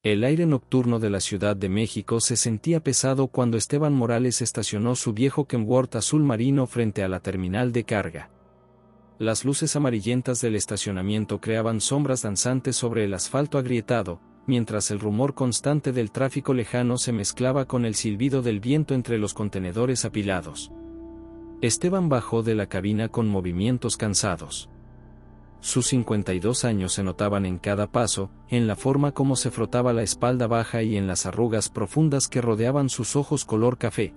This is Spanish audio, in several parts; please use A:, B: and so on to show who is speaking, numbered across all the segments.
A: El aire nocturno de la Ciudad de México se sentía pesado cuando Esteban Morales estacionó su viejo Kenworth azul marino frente a la terminal de carga. Las luces amarillentas del estacionamiento creaban sombras danzantes sobre el asfalto agrietado, mientras el rumor constante del tráfico lejano se mezclaba con el silbido del viento entre los contenedores apilados. Esteban bajó de la cabina con movimientos cansados. Sus 52 años se notaban en cada paso, en la forma como se frotaba la espalda baja y en las arrugas profundas que rodeaban sus ojos color café.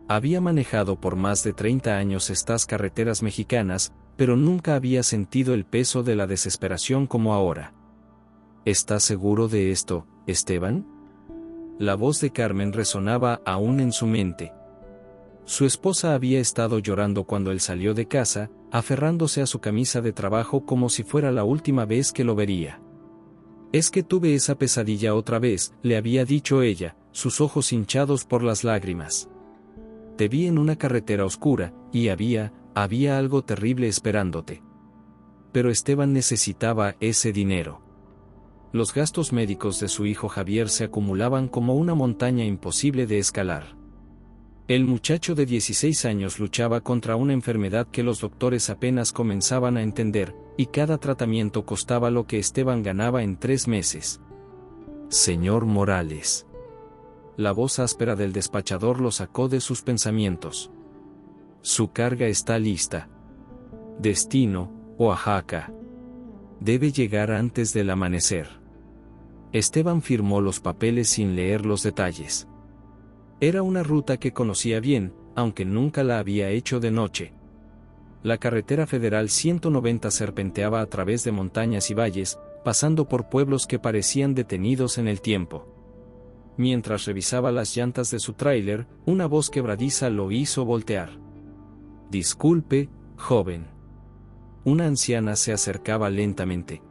A: Había manejado por más de 30 años estas carreteras mexicanas, pero nunca había sentido el peso de la desesperación como ahora. ¿Estás seguro de esto, Esteban? La voz de Carmen resonaba aún en su mente. Su esposa había estado llorando cuando él salió de casa, aferrándose a su camisa de trabajo como si fuera la última vez que lo vería. Es que tuve esa pesadilla otra vez, le había dicho ella, sus ojos hinchados por las lágrimas. Te vi en una carretera oscura, y había algo terrible esperándote. Pero Esteban necesitaba ese dinero. Los gastos médicos de su hijo Javier se acumulaban como una montaña imposible de escalar. El muchacho de 16 años luchaba contra una enfermedad que los doctores apenas comenzaban a entender, y cada tratamiento costaba lo que Esteban ganaba en 3 meses. Señor Morales. La voz áspera del despachador lo sacó de sus pensamientos. Su carga está lista. Destino, Oaxaca. Debe llegar antes del amanecer. Esteban firmó los papeles sin leer los detalles. Era una ruta que conocía bien, aunque nunca la había hecho de noche. La carretera federal 190 serpenteaba a través de montañas y valles, pasando por pueblos que parecían detenidos en el tiempo. Mientras revisaba las llantas de su tráiler, una voz quebradiza lo hizo voltear. Disculpe, joven. Una anciana se acercaba lentamente.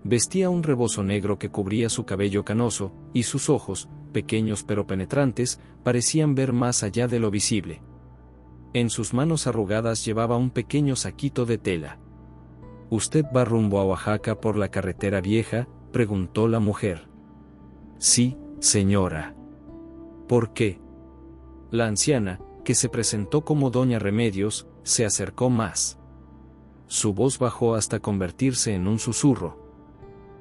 A: Vestía un rebozo negro que cubría su cabello canoso, y sus ojos, pequeños pero penetrantes, parecían ver más allá de lo visible. En sus manos arrugadas llevaba un pequeño saquito de tela. ¿Usted va rumbo a Oaxaca por la carretera vieja?, preguntó la mujer. Sí, señora. ¿Por qué? La anciana, que se presentó como Doña Remedios, se acercó más. Su voz bajó hasta convertirse en un susurro.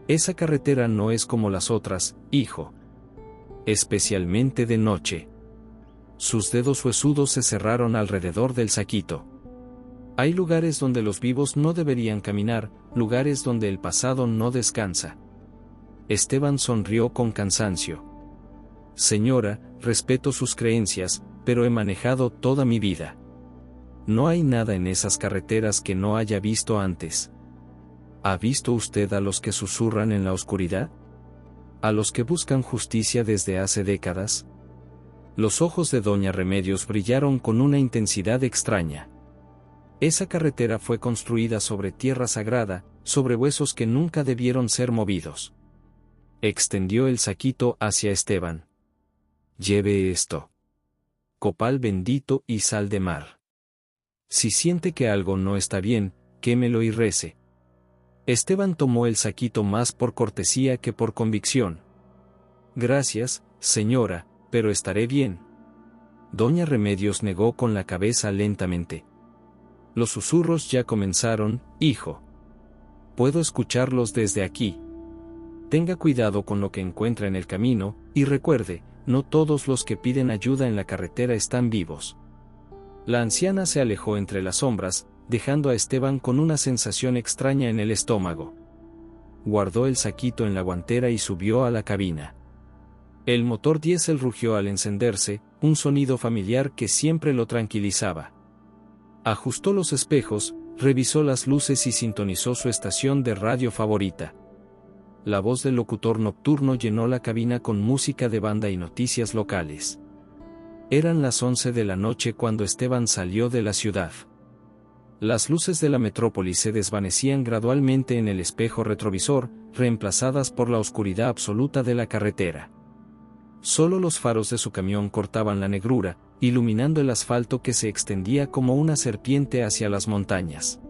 A: Esa carretera no es como las otras, hijo. Especialmente de noche. Sus dedos huesudos se cerraron alrededor del saquito. Hay lugares donde los vivos no deberían caminar, lugares donde el pasado no descansa. Esteban sonrió con cansancio. Señora, respeto sus creencias, pero he manejado toda mi vida. No hay nada en esas carreteras que no haya visto antes. ¿Ha visto usted a los que susurran en la oscuridad? ¿A los que buscan justicia desde hace décadas? Los ojos de Doña Remedios brillaron con una intensidad extraña. Esa carretera fue construida sobre tierra sagrada, sobre huesos que nunca debieron ser movidos. Extendió el saquito hacia Esteban. Lleve esto. Copal bendito y sal de mar. Si siente que algo no está bien, quémelo y rece. Esteban tomó el saquito más por cortesía que por convicción. Gracias, señora, pero estaré bien. Doña Remedios negó con la cabeza lentamente. Los susurros ya comenzaron, hijo. Puedo escucharlos desde aquí. Tenga cuidado con lo que encuentra en el camino, y recuerde, no todos los que piden ayuda en la carretera están vivos. La anciana se alejó entre las sombras, dejando a Esteban con una sensación extraña en el estómago. Guardó el saquito en la guantera y subió a la cabina. El motor diésel rugió al encenderse, un sonido familiar que siempre lo tranquilizaba. Ajustó los espejos, revisó las luces y sintonizó su estación de radio favorita. La voz del locutor nocturno llenó la cabina con música de banda y noticias locales. Eran las 11 de la noche cuando Esteban salió de la ciudad. Las luces de la metrópoli se desvanecían gradualmente en el espejo retrovisor, reemplazadas por la oscuridad absoluta de la carretera. Solo los faros de su camión cortaban la negrura, iluminando el asfalto que se extendía como una serpiente hacia las montañas.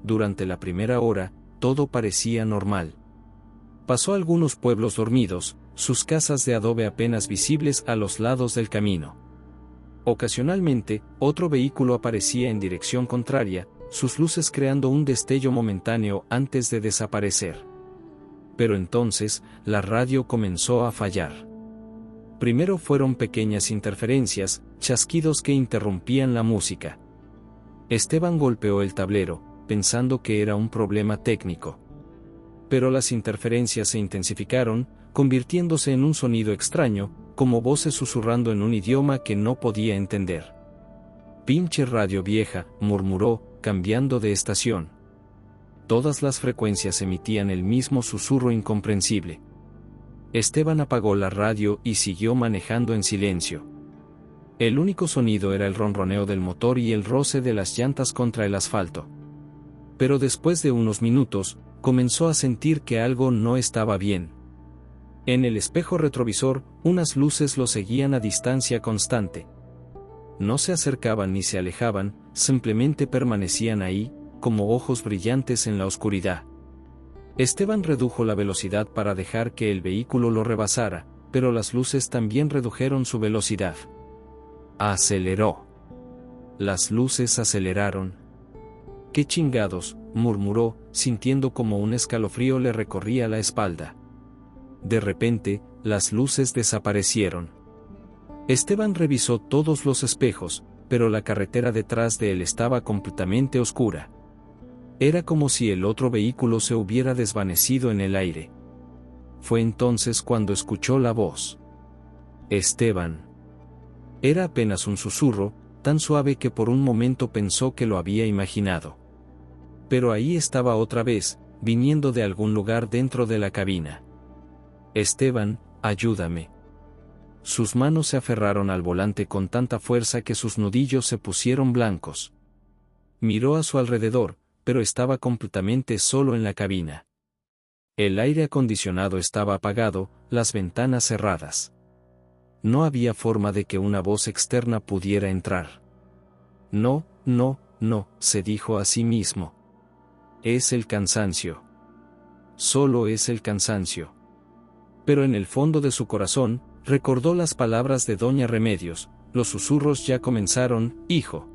A: Durante la primera hora, todo parecía normal. Pasó algunos pueblos dormidos, sus casas de adobe apenas visibles a los lados del camino. Ocasionalmente, otro vehículo aparecía en dirección contraria, sus luces creando un destello momentáneo antes de desaparecer. Pero entonces, la radio comenzó a fallar. Primero fueron pequeñas interferencias, chasquidos que interrumpían la música. Esteban golpeó el tablero, pensando que era un problema técnico. Pero las interferencias se intensificaron, convirtiéndose en un sonido extraño, como voces susurrando en un idioma que no podía entender. «Pinche radio vieja», murmuró, cambiando de estación. Todas las frecuencias emitían el mismo susurro incomprensible. Esteban apagó la radio y siguió manejando en silencio. El único sonido era el ronroneo del motor y el roce de las llantas contra el asfalto. Pero después de unos minutos, comenzó a sentir que algo no estaba bien. En el espejo retrovisor, unas luces lo seguían a distancia constante. No se acercaban ni se alejaban, simplemente permanecían ahí, como ojos brillantes en la oscuridad. Esteban redujo la velocidad para dejar que el vehículo lo rebasara, pero las luces también redujeron su velocidad. Aceleró. Las luces aceleraron. «¿Qué chingados?», murmuró, sintiendo como un escalofrío le recorría la espalda. De repente, las luces desaparecieron. Esteban revisó todos los espejos, pero la carretera detrás de él estaba completamente oscura. Era como si el otro vehículo se hubiera desvanecido en el aire. Fue entonces cuando escuchó la voz. «Esteban». Era apenas un susurro, tan suave que por un momento pensó que lo había imaginado. Pero ahí estaba otra vez, viniendo de algún lugar dentro de la cabina. «Esteban, ayúdame». Sus manos se aferraron al volante con tanta fuerza que sus nudillos se pusieron blancos. Miró a su alrededor, pero estaba completamente solo en la cabina. El aire acondicionado estaba apagado, las ventanas cerradas. No había forma de que una voz externa pudiera entrar. «No, no, no», se dijo a sí mismo. «Es el cansancio. Solo es el cansancio». Pero en el fondo de su corazón, recordó las palabras de Doña Remedios: «Los susurros ya comenzaron, hijo».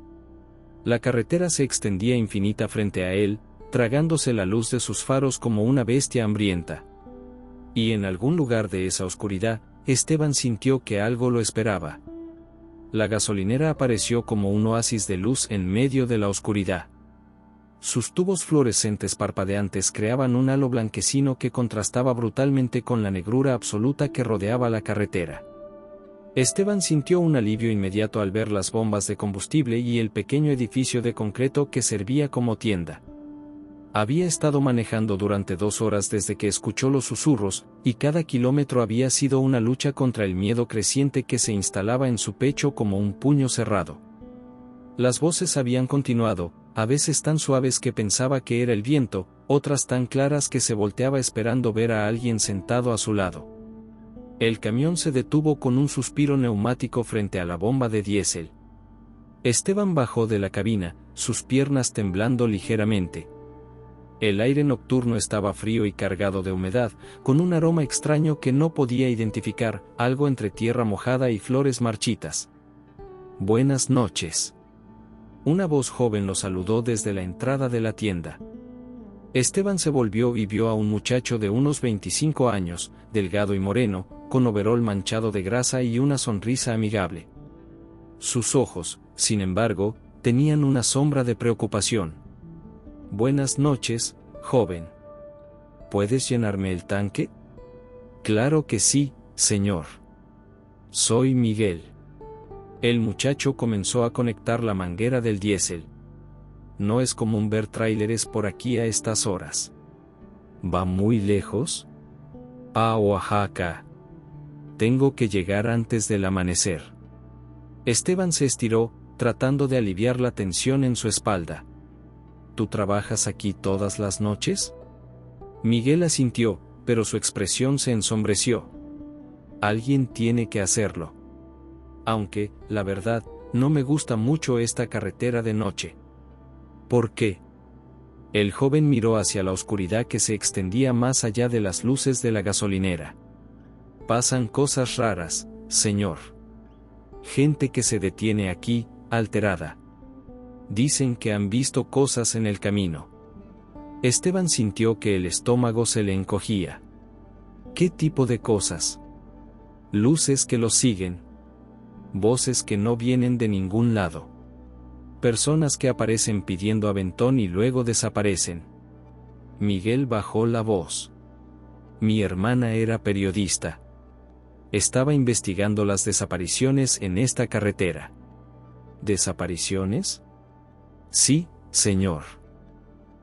A: La carretera se extendía infinita frente a él, tragándose la luz de sus faros como una bestia hambrienta. Y en algún lugar de esa oscuridad, Esteban sintió que algo lo esperaba. La gasolinera apareció como un oasis de luz en medio de la oscuridad. Sus tubos fluorescentes parpadeantes creaban un halo blanquecino que contrastaba brutalmente con la negrura absoluta que rodeaba la carretera. Esteban sintió un alivio inmediato al ver las bombas de combustible y el pequeño edificio de concreto que servía como tienda. Había estado manejando durante 2 horas desde que escuchó los susurros, y cada kilómetro había sido una lucha contra el miedo creciente que se instalaba en su pecho como un puño cerrado. Las voces habían continuado, a veces tan suaves que pensaba que era el viento, otras tan claras que se volteaba esperando ver a alguien sentado a su lado. El camión se detuvo con un suspiro neumático frente a la bomba de diésel. Esteban bajó de la cabina, sus piernas temblando ligeramente. El aire nocturno estaba frío y cargado de humedad, con un aroma extraño que no podía identificar, algo entre tierra mojada y flores marchitas. «Buenas noches». Una voz joven lo saludó desde la entrada de la tienda. Esteban se volvió y vio a un muchacho de unos 25 años, delgado y moreno, con overol manchado de grasa y una sonrisa amigable. Sus ojos, sin embargo, tenían una sombra de preocupación. «Buenas noches, joven. ¿Puedes llenarme el tanque?» «Claro que sí, señor. Soy Miguel». El muchacho comenzó a conectar la manguera del diésel. «No es común ver tráileres por aquí a estas horas». «¿Va muy lejos?» «A Oaxaca. Tengo que llegar antes del amanecer». Esteban se estiró, tratando de aliviar la tensión en su espalda. «¿Tú trabajas aquí todas las noches?» Miguel asintió, pero su expresión se ensombreció. «Alguien tiene que hacerlo. Aunque, la verdad, no me gusta mucho esta carretera de noche». «¿Por qué?» El joven miró hacia la oscuridad que se extendía más allá de las luces de la gasolinera. Pasan cosas raras, señor. Gente que se detiene aquí, alterada. Dicen que han visto cosas en el camino. Esteban sintió que el estómago se le encogía. ¿Qué tipo de cosas? Luces que los siguen. Voces que no vienen de ningún lado. Personas que aparecen pidiendo aventón y luego desaparecen. Miguel bajó la voz. Mi hermana era periodista. Estaba investigando las desapariciones en esta carretera. ¿Desapariciones? Sí, señor.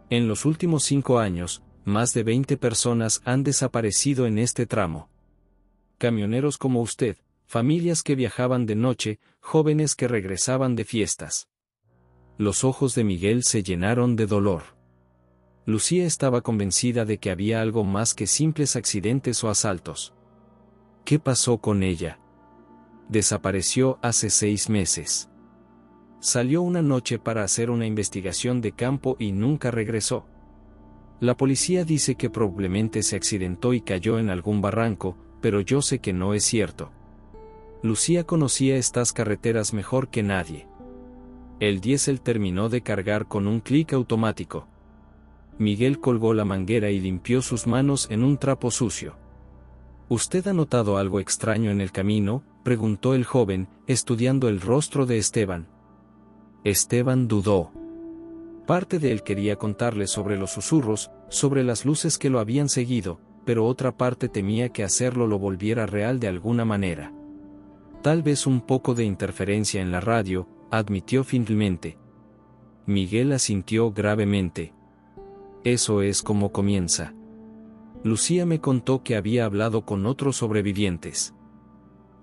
A: En los últimos 5 años, más de 20 personas han desaparecido en este tramo. Camioneros como usted, familias que viajaban de noche, jóvenes que regresaban de fiestas. Los ojos de Miguel se llenaron de dolor. Lucía estaba convencida de que había algo más que simples accidentes o asaltos. ¿Qué pasó con ella? Desapareció hace 6 meses. Salió una noche para hacer una investigación de campo y nunca regresó. La policía dice que probablemente se accidentó y cayó en algún barranco, pero yo sé que no es cierto. Lucía conocía estas carreteras mejor que nadie. El diésel terminó de cargar con un clic automático. Miguel colgó la manguera y limpió sus manos en un trapo sucio. ¿Usted ha notado algo extraño en el camino?, preguntó el joven, estudiando el rostro de Esteban. Esteban dudó. Parte de él quería contarle sobre los susurros, sobre las luces que lo habían seguido, pero otra parte temía que hacerlo lo volviera real de alguna manera. Tal vez un poco de interferencia en la radio, admitió finalmente. Miguel asintió gravemente. Eso es como comienza. Lucía me contó que había hablado con otros sobrevivientes.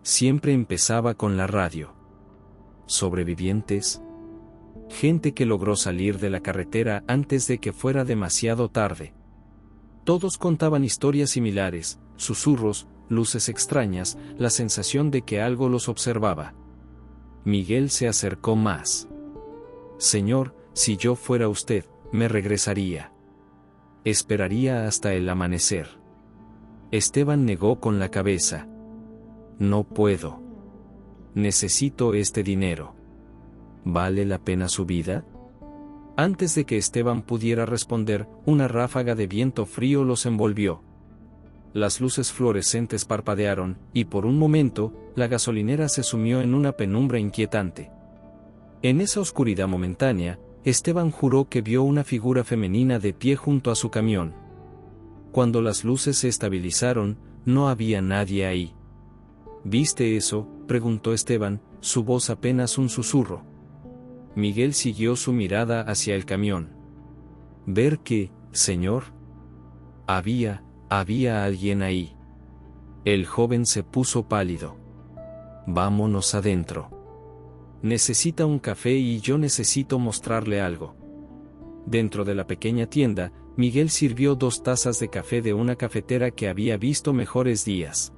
A: Siempre empezaba con la radio. ¿Sobrevivientes? Gente que logró salir de la carretera antes de que fuera demasiado tarde. Todos contaban historias similares, susurros, luces extrañas, la sensación de que algo los observaba. Miguel se acercó más. Señor, si yo fuera usted, me regresaría. Esperaría hasta el amanecer. Esteban negó con la cabeza. No puedo. Necesito este dinero. ¿Vale la pena su vida? Antes de que Esteban pudiera responder, una ráfaga de viento frío los envolvió. Las luces fluorescentes parpadearon, y por un momento, la gasolinera se sumió en una penumbra inquietante. En esa oscuridad momentánea, Esteban juró que vio una figura femenina de pie junto a su camión. Cuando las luces se estabilizaron, no había nadie ahí. ¿Viste eso?, preguntó Esteban, su voz apenas un susurro. Miguel siguió su mirada hacia el camión. ¿Ver qué, señor? Había alguien ahí. El joven se puso pálido. Vámonos adentro. Necesita un café y yo necesito mostrarle algo. Dentro de la pequeña tienda, Miguel sirvió 2 tazas de café de una cafetera que había visto mejores días.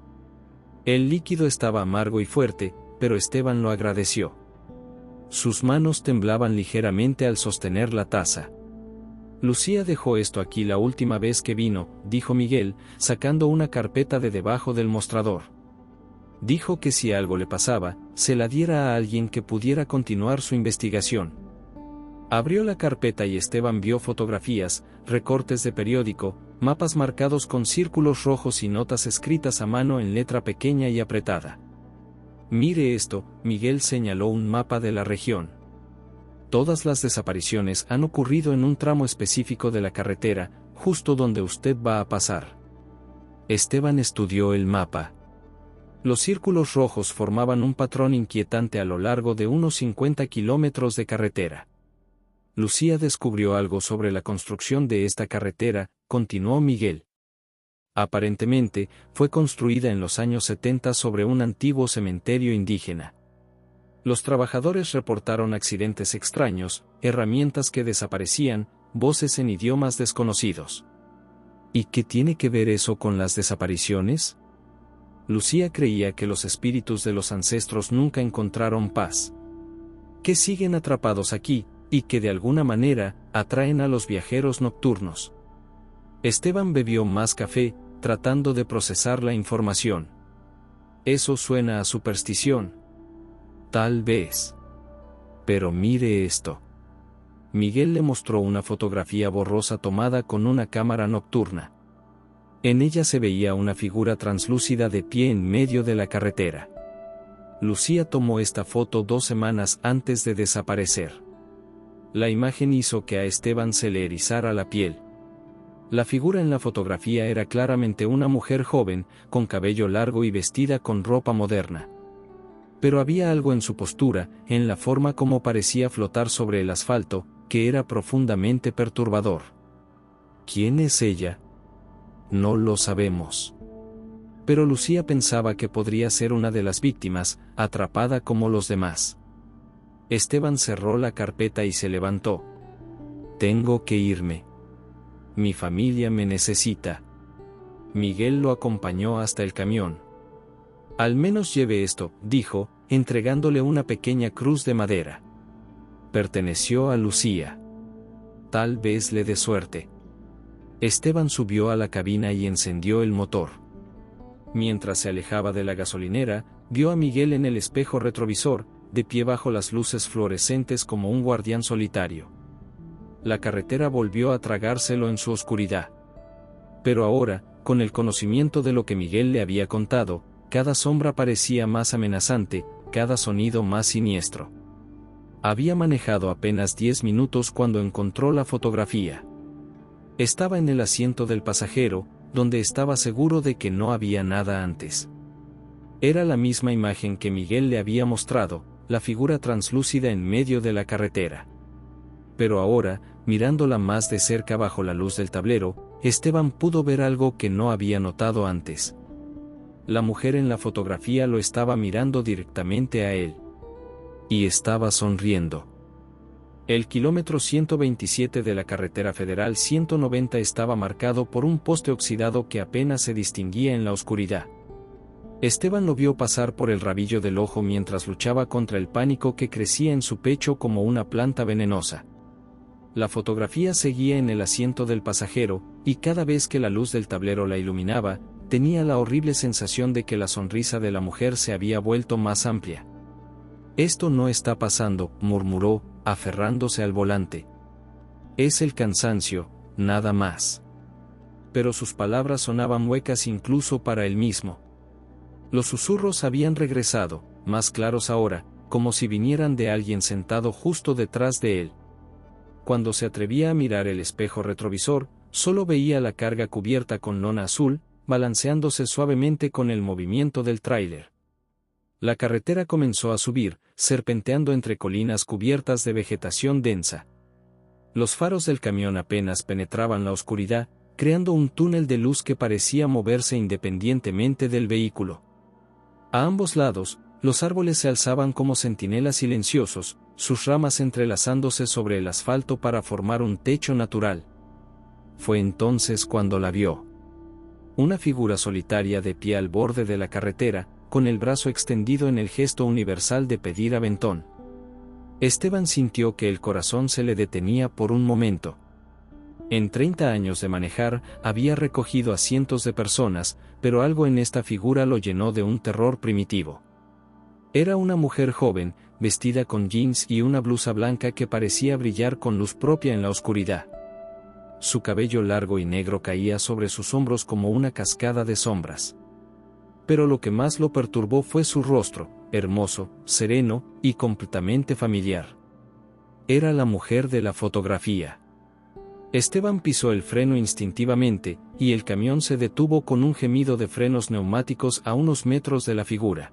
A: El líquido estaba amargo y fuerte, pero Esteban lo agradeció. Sus manos temblaban ligeramente al sostener la taza. Lucía dejó esto aquí la última vez que vino, dijo Miguel, sacando una carpeta de debajo del mostrador. Dijo que si algo le pasaba, se la diera a alguien que pudiera continuar su investigación. Abrió la carpeta y Esteban vio fotografías, recortes de periódico, mapas marcados con círculos rojos y notas escritas a mano en letra pequeña y apretada. Mire esto, Miguel señaló un mapa de la región. Todas las desapariciones han ocurrido en un tramo específico de la carretera, justo donde usted va a pasar. Esteban estudió el mapa. Los círculos rojos formaban un patrón inquietante a lo largo de unos 50 kilómetros de carretera. Lucía descubrió algo sobre la construcción de esta carretera, continuó Miguel. Aparentemente, fue construida en los años 70 sobre un antiguo cementerio indígena. Los trabajadores reportaron accidentes extraños, herramientas que desaparecían, voces en idiomas desconocidos. ¿Y qué tiene que ver eso con las desapariciones? Lucía creía que los espíritus de los ancestros nunca encontraron paz. ¿Qué siguen atrapados aquí, y que de alguna manera atraen a los viajeros nocturnos. Esteban bebió más café, tratando de procesar la información. Eso suena a superstición. Tal vez. Pero mire esto. Miguel le mostró una fotografía borrosa tomada con una cámara nocturna. En ella se veía una figura translúcida de pie en medio de la carretera. Lucía tomó esta foto 2 semanas antes de desaparecer. La imagen hizo que a Esteban se le erizara la piel. La figura en la fotografía era claramente una mujer joven, con cabello largo y vestida con ropa moderna. Pero había algo en su postura, en la forma como parecía flotar sobre el asfalto, que era profundamente perturbador. ¿Quién es ella? No lo sabemos. Pero Lucía pensaba que podría ser una de las víctimas, atrapada como los demás. Esteban cerró la carpeta y se levantó. Tengo que irme. Mi familia me necesita. Miguel lo acompañó hasta el camión. Al menos lleve esto, dijo, entregándole una pequeña cruz de madera. Perteneció a Lucía. Tal vez le dé suerte. Esteban subió a la cabina y encendió el motor. Mientras se alejaba de la gasolinera, vio a Miguel en el espejo retrovisor, de pie bajo las luces fluorescentes como un guardián solitario. La carretera volvió a tragárselo en su oscuridad. Pero ahora, con el conocimiento de lo que Miguel le había contado, cada sombra parecía más amenazante, cada sonido más siniestro. Había manejado apenas 10 minutos cuando encontró la fotografía. Estaba en el asiento del pasajero, donde estaba seguro de que no había nada antes. Era la misma imagen que Miguel le había mostrado, la figura translúcida en medio de la carretera. Pero ahora, mirándola más de cerca bajo la luz del tablero, Esteban pudo ver algo que no había notado antes. La mujer en la fotografía lo estaba mirando directamente a él. Y estaba sonriendo. El kilómetro 127 de la carretera federal 190 estaba marcado por un poste oxidado que apenas se distinguía en la oscuridad. Esteban lo vio pasar por el rabillo del ojo mientras luchaba contra el pánico que crecía en su pecho como una planta venenosa. La fotografía seguía en el asiento del pasajero, y cada vez que la luz del tablero la iluminaba, tenía la horrible sensación de que la sonrisa de la mujer se había vuelto más amplia. Esto no está pasando, murmuró, aferrándose al volante. Es el cansancio, nada más. Pero sus palabras sonaban huecas incluso para él mismo. Los susurros habían regresado, más claros ahora, como si vinieran de alguien sentado justo detrás de él. Cuando se atrevía a mirar el espejo retrovisor, solo veía la carga cubierta con lona azul, balanceándose suavemente con el movimiento del tráiler. La carretera comenzó a subir, serpenteando entre colinas cubiertas de vegetación densa. Los faros del camión apenas penetraban la oscuridad, creando un túnel de luz que parecía moverse independientemente del vehículo. A ambos lados, los árboles se alzaban como centinelas silenciosos, sus ramas entrelazándose sobre el asfalto para formar un techo natural. Fue entonces cuando la vio. Una figura solitaria de pie al borde de la carretera, con el brazo extendido en el gesto universal de pedir aventón. Esteban sintió que el corazón se le detenía por un momento. En 30 años de manejar, había recogido a cientos de personas, pero algo en esta figura lo llenó de un terror primitivo. Era una mujer joven, vestida con jeans y una blusa blanca que parecía brillar con luz propia en la oscuridad. Su cabello largo y negro caía sobre sus hombros como una cascada de sombras. Pero lo que más lo perturbó fue su rostro, hermoso, sereno y completamente familiar. Era la mujer de la fotografía. Esteban pisó el freno instintivamente, y el camión se detuvo con un gemido de frenos neumáticos a unos metros de la figura.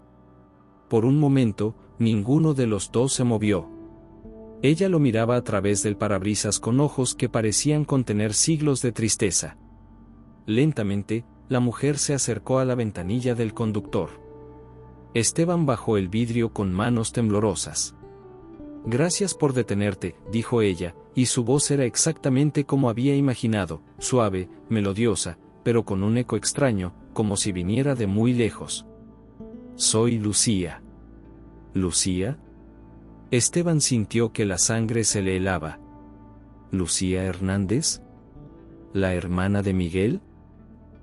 A: Por un momento, ninguno de los dos se movió. Ella lo miraba a través del parabrisas con ojos que parecían contener siglos de tristeza. Lentamente, la mujer se acercó a la ventanilla del conductor. Esteban bajó el vidrio con manos temblorosas. «Gracias por detenerte», dijo ella, y su voz era exactamente como había imaginado, suave, melodiosa, pero con un eco extraño, como si viniera de muy lejos. «Soy Lucía». «¿Lucía?». Esteban sintió que la sangre se le helaba. ¿Lucía Hernández? ¿La hermana de Miguel?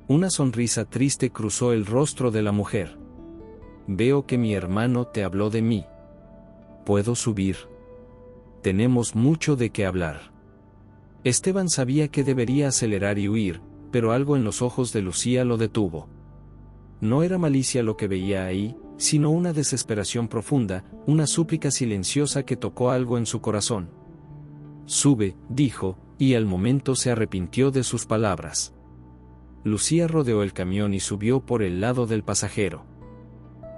A: Una sonrisa triste cruzó el rostro de la mujer. Veo que mi hermano te habló de mí. ¿Puedo subir? Tenemos mucho de qué hablar. Esteban sabía que debería acelerar y huir, pero algo en los ojos de Lucía lo detuvo. No era malicia lo que veía ahí, sino una desesperación profunda, una súplica silenciosa que tocó algo en su corazón. Sube, dijo, y al momento se arrepintió de sus palabras. Lucía rodeó el camión y subió por el lado del pasajero.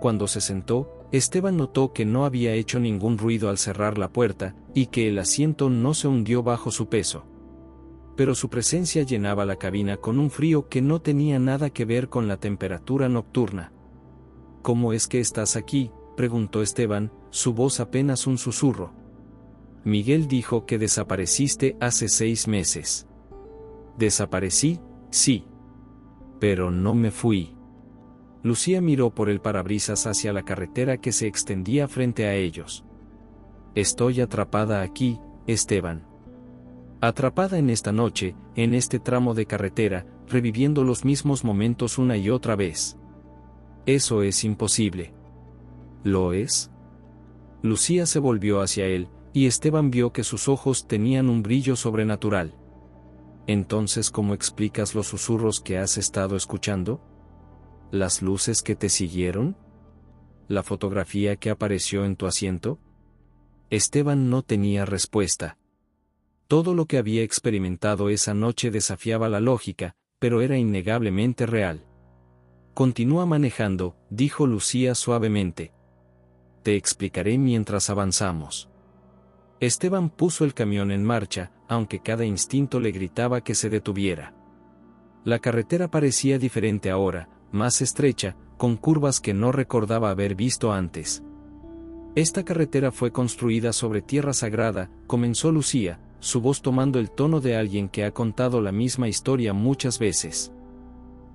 A: Cuando se sentó, Esteban notó que no había hecho ningún ruido al cerrar la puerta, y que el asiento no se hundió bajo su peso. Pero su presencia llenaba la cabina con un frío que no tenía nada que ver con la temperatura nocturna. ¿Cómo es que estás aquí?, preguntó Esteban, su voz apenas un susurro. Miguel dijo que desapareciste hace 6 meses. ¿Desaparecí? Sí. Pero no me fui. Lucía miró por el parabrisas hacia la carretera que se extendía frente a ellos. Estoy atrapada aquí, Esteban. Atrapada en esta noche, en este tramo de carretera, reviviendo los mismos momentos una y otra vez. Eso es imposible. ¿Lo es? Lucía se volvió hacia él, y Esteban vio que sus ojos tenían un brillo sobrenatural. Entonces, ¿cómo explicas los susurros que has estado escuchando? ¿Las luces que te siguieron? ¿La fotografía que apareció en tu asiento? Esteban no tenía respuesta. Todo lo que había experimentado esa noche desafiaba la lógica, pero era innegablemente real. Continúa manejando, dijo Lucía suavemente. Te explicaré mientras avanzamos. Esteban puso el camión en marcha, aunque cada instinto le gritaba que se detuviera. La carretera parecía diferente ahora, más estrecha, con curvas que no recordaba haber visto antes. Esta carretera fue construida sobre tierra sagrada, comenzó Lucía, su voz tomando el tono de alguien que ha contado la misma historia muchas veces.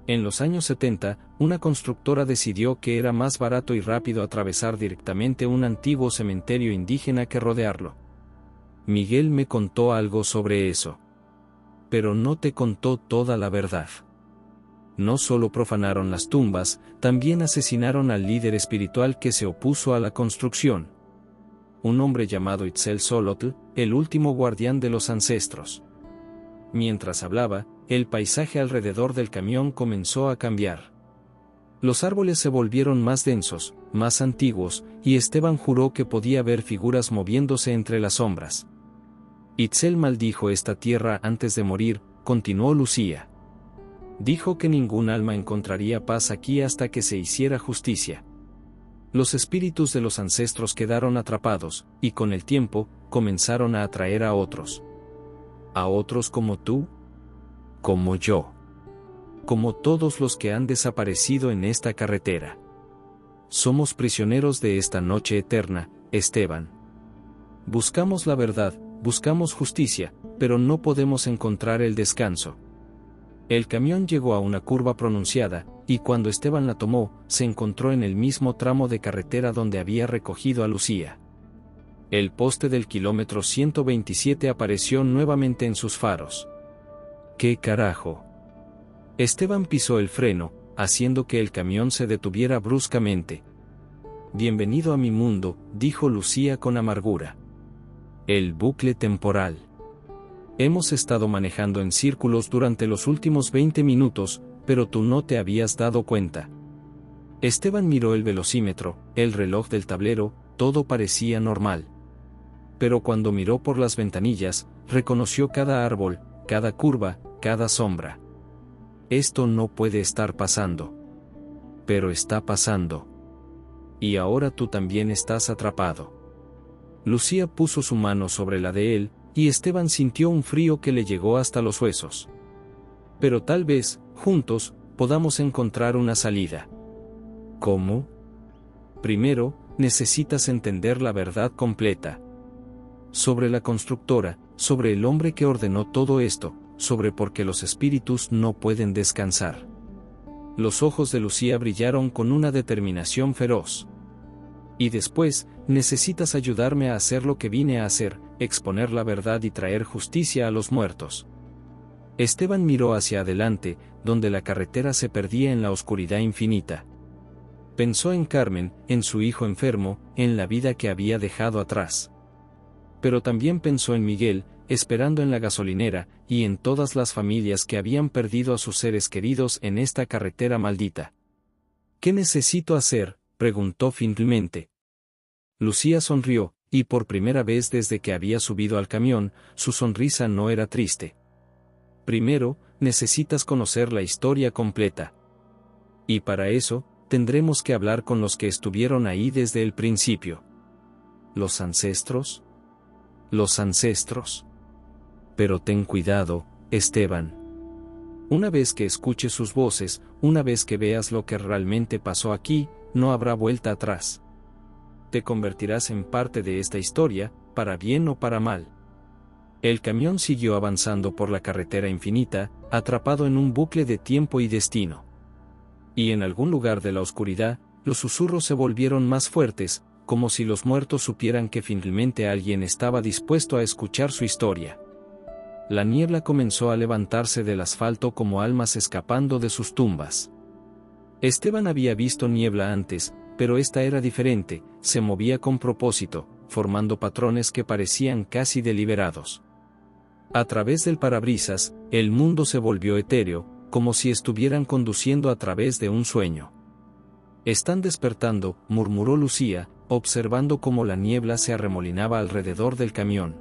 A: En los años 70, una constructora decidió que era más barato y rápido atravesar directamente un antiguo cementerio indígena que rodearlo. Miguel me contó algo sobre eso. Pero no te contó toda la verdad. No solo profanaron las tumbas, también asesinaron al líder espiritual que se opuso a la construcción. Un hombre llamado Itzel Solotl, el último guardián de los ancestros. Mientras hablaba, el paisaje alrededor del camión comenzó a cambiar. Los árboles se volvieron más densos, más antiguos, y Esteban juró que podía ver figuras moviéndose entre las sombras. Itzel maldijo esta tierra antes de morir, continuó Lucía. Dijo que ningún alma encontraría paz aquí hasta que se hiciera justicia. Los espíritus de los ancestros quedaron atrapados, y con el tiempo, comenzaron a atraer a otros. ¿A otros como tú? Como yo. Como todos los que han desaparecido en esta carretera. Somos prisioneros de esta noche eterna, Esteban. Buscamos la verdad, buscamos justicia, pero no podemos encontrar el descanso. El camión llegó a una curva pronunciada, y cuando Esteban la tomó, se encontró en el mismo tramo de carretera donde había recogido a Lucía. El poste del kilómetro 127 apareció nuevamente en sus faros. ¿Qué carajo? Esteban pisó el freno, haciendo que el camión se detuviera bruscamente. Bienvenido a mi mundo, dijo Lucía con amargura. El bucle temporal. Hemos estado manejando en círculos durante los últimos 20 minutos, pero tú no te habías dado cuenta. Esteban miró el velocímetro, el reloj del tablero, todo parecía normal. Pero cuando miró por las ventanillas, reconoció cada árbol, cada curva, cada sombra. Esto no puede estar pasando. Pero está pasando. Y ahora tú también estás atrapado. Lucía puso su mano sobre la de él, y Esteban sintió un frío que le llegó hasta los huesos. Pero tal vez, juntos, podamos encontrar una salida. ¿Cómo? Primero, necesitas entender la verdad completa. Sobre la constructora, sobre el hombre que ordenó todo esto, sobre por qué los espíritus no pueden descansar. Los ojos de Lucía brillaron con una determinación feroz. Y después, necesitas ayudarme a hacer lo que vine a hacer, exponer la verdad y traer justicia a los muertos. Esteban miró hacia adelante, donde la carretera se perdía en la oscuridad infinita. Pensó en Carmen, en su hijo enfermo, en la vida que había dejado atrás. Pero también pensó en Miguel, esperando en la gasolinera, y en todas las familias que habían perdido a sus seres queridos en esta carretera maldita. ¿Qué necesito hacer?, preguntó finalmente. Lucía sonrió, y por primera vez desde que había subido al camión, su sonrisa no era triste. Primero, necesitas conocer la historia completa. Y para eso, tendremos que hablar con los que estuvieron ahí desde el principio. ¿Los ancestros? Los ancestros. Pero ten cuidado, Esteban. Una vez que escuches sus voces, una vez que veas lo que realmente pasó aquí, no habrá vuelta atrás. Te convertirás en parte de esta historia, para bien o para mal. El camión siguió avanzando por la carretera infinita, atrapado en un bucle de tiempo y destino. Y en algún lugar de la oscuridad, los susurros se volvieron más fuertes, como si los muertos supieran que finalmente alguien estaba dispuesto a escuchar su historia. La niebla comenzó a levantarse del asfalto como almas escapando de sus tumbas. Esteban había visto niebla antes, pero esta era diferente, se movía con propósito, formando patrones que parecían casi deliberados. A través del parabrisas, el mundo se volvió etéreo, como si estuvieran conduciendo a través de un sueño. Están despertando, murmuró Lucía, observando cómo la niebla se arremolinaba alrededor del camión.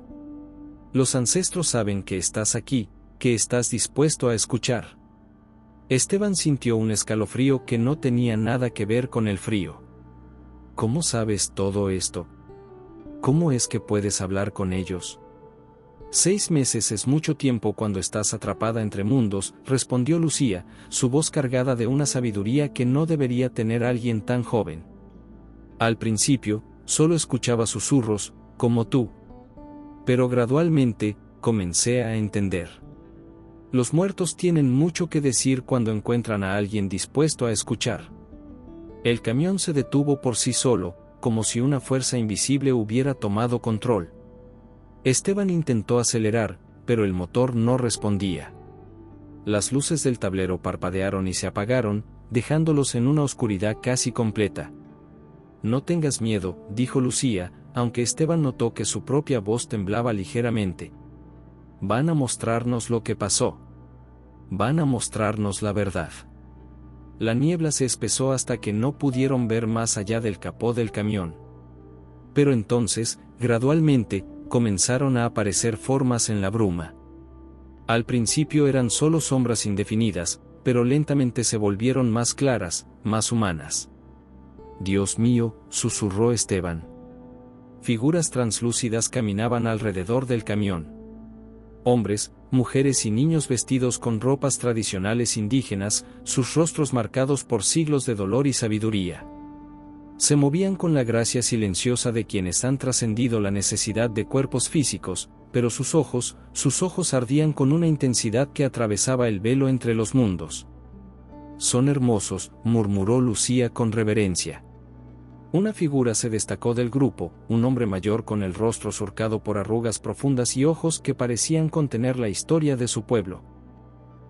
A: Los ancestros saben que estás aquí, que estás dispuesto a escuchar. Esteban sintió un escalofrío que no tenía nada que ver con el frío. ¿Cómo sabes todo esto? ¿Cómo es que puedes hablar con ellos? 6 meses es mucho tiempo cuando estás atrapada entre mundos, respondió Lucía, su voz cargada de una sabiduría que no debería tener alguien tan joven. Al principio, solo escuchaba susurros, como tú. Pero gradualmente, comencé a entender. Los muertos tienen mucho que decir cuando encuentran a alguien dispuesto a escuchar. El camión se detuvo por sí solo, como si una fuerza invisible hubiera tomado control. Esteban intentó acelerar, pero el motor no respondía. Las luces del tablero parpadearon y se apagaron, dejándolos en una oscuridad casi completa. No tengas miedo, dijo Lucía, aunque Esteban notó que su propia voz temblaba ligeramente. Van a mostrarnos lo que pasó. Van a mostrarnos la verdad. La niebla se espesó hasta que no pudieron ver más allá del capó del camión. Pero entonces, gradualmente, comenzaron a aparecer formas en la bruma. Al principio eran solo sombras indefinidas, pero lentamente se volvieron más claras, más humanas. Dios mío, susurró Esteban. Figuras translúcidas caminaban alrededor del camión. Hombres, mujeres y niños vestidos con ropas tradicionales indígenas, sus rostros marcados por siglos de dolor y sabiduría. Se movían con la gracia silenciosa de quienes han trascendido la necesidad de cuerpos físicos, pero sus ojos ardían con una intensidad que atravesaba el velo entre los mundos. Son hermosos, murmuró Lucía con reverencia. Una figura se destacó del grupo, un hombre mayor con el rostro surcado por arrugas profundas y ojos que parecían contener la historia de su pueblo.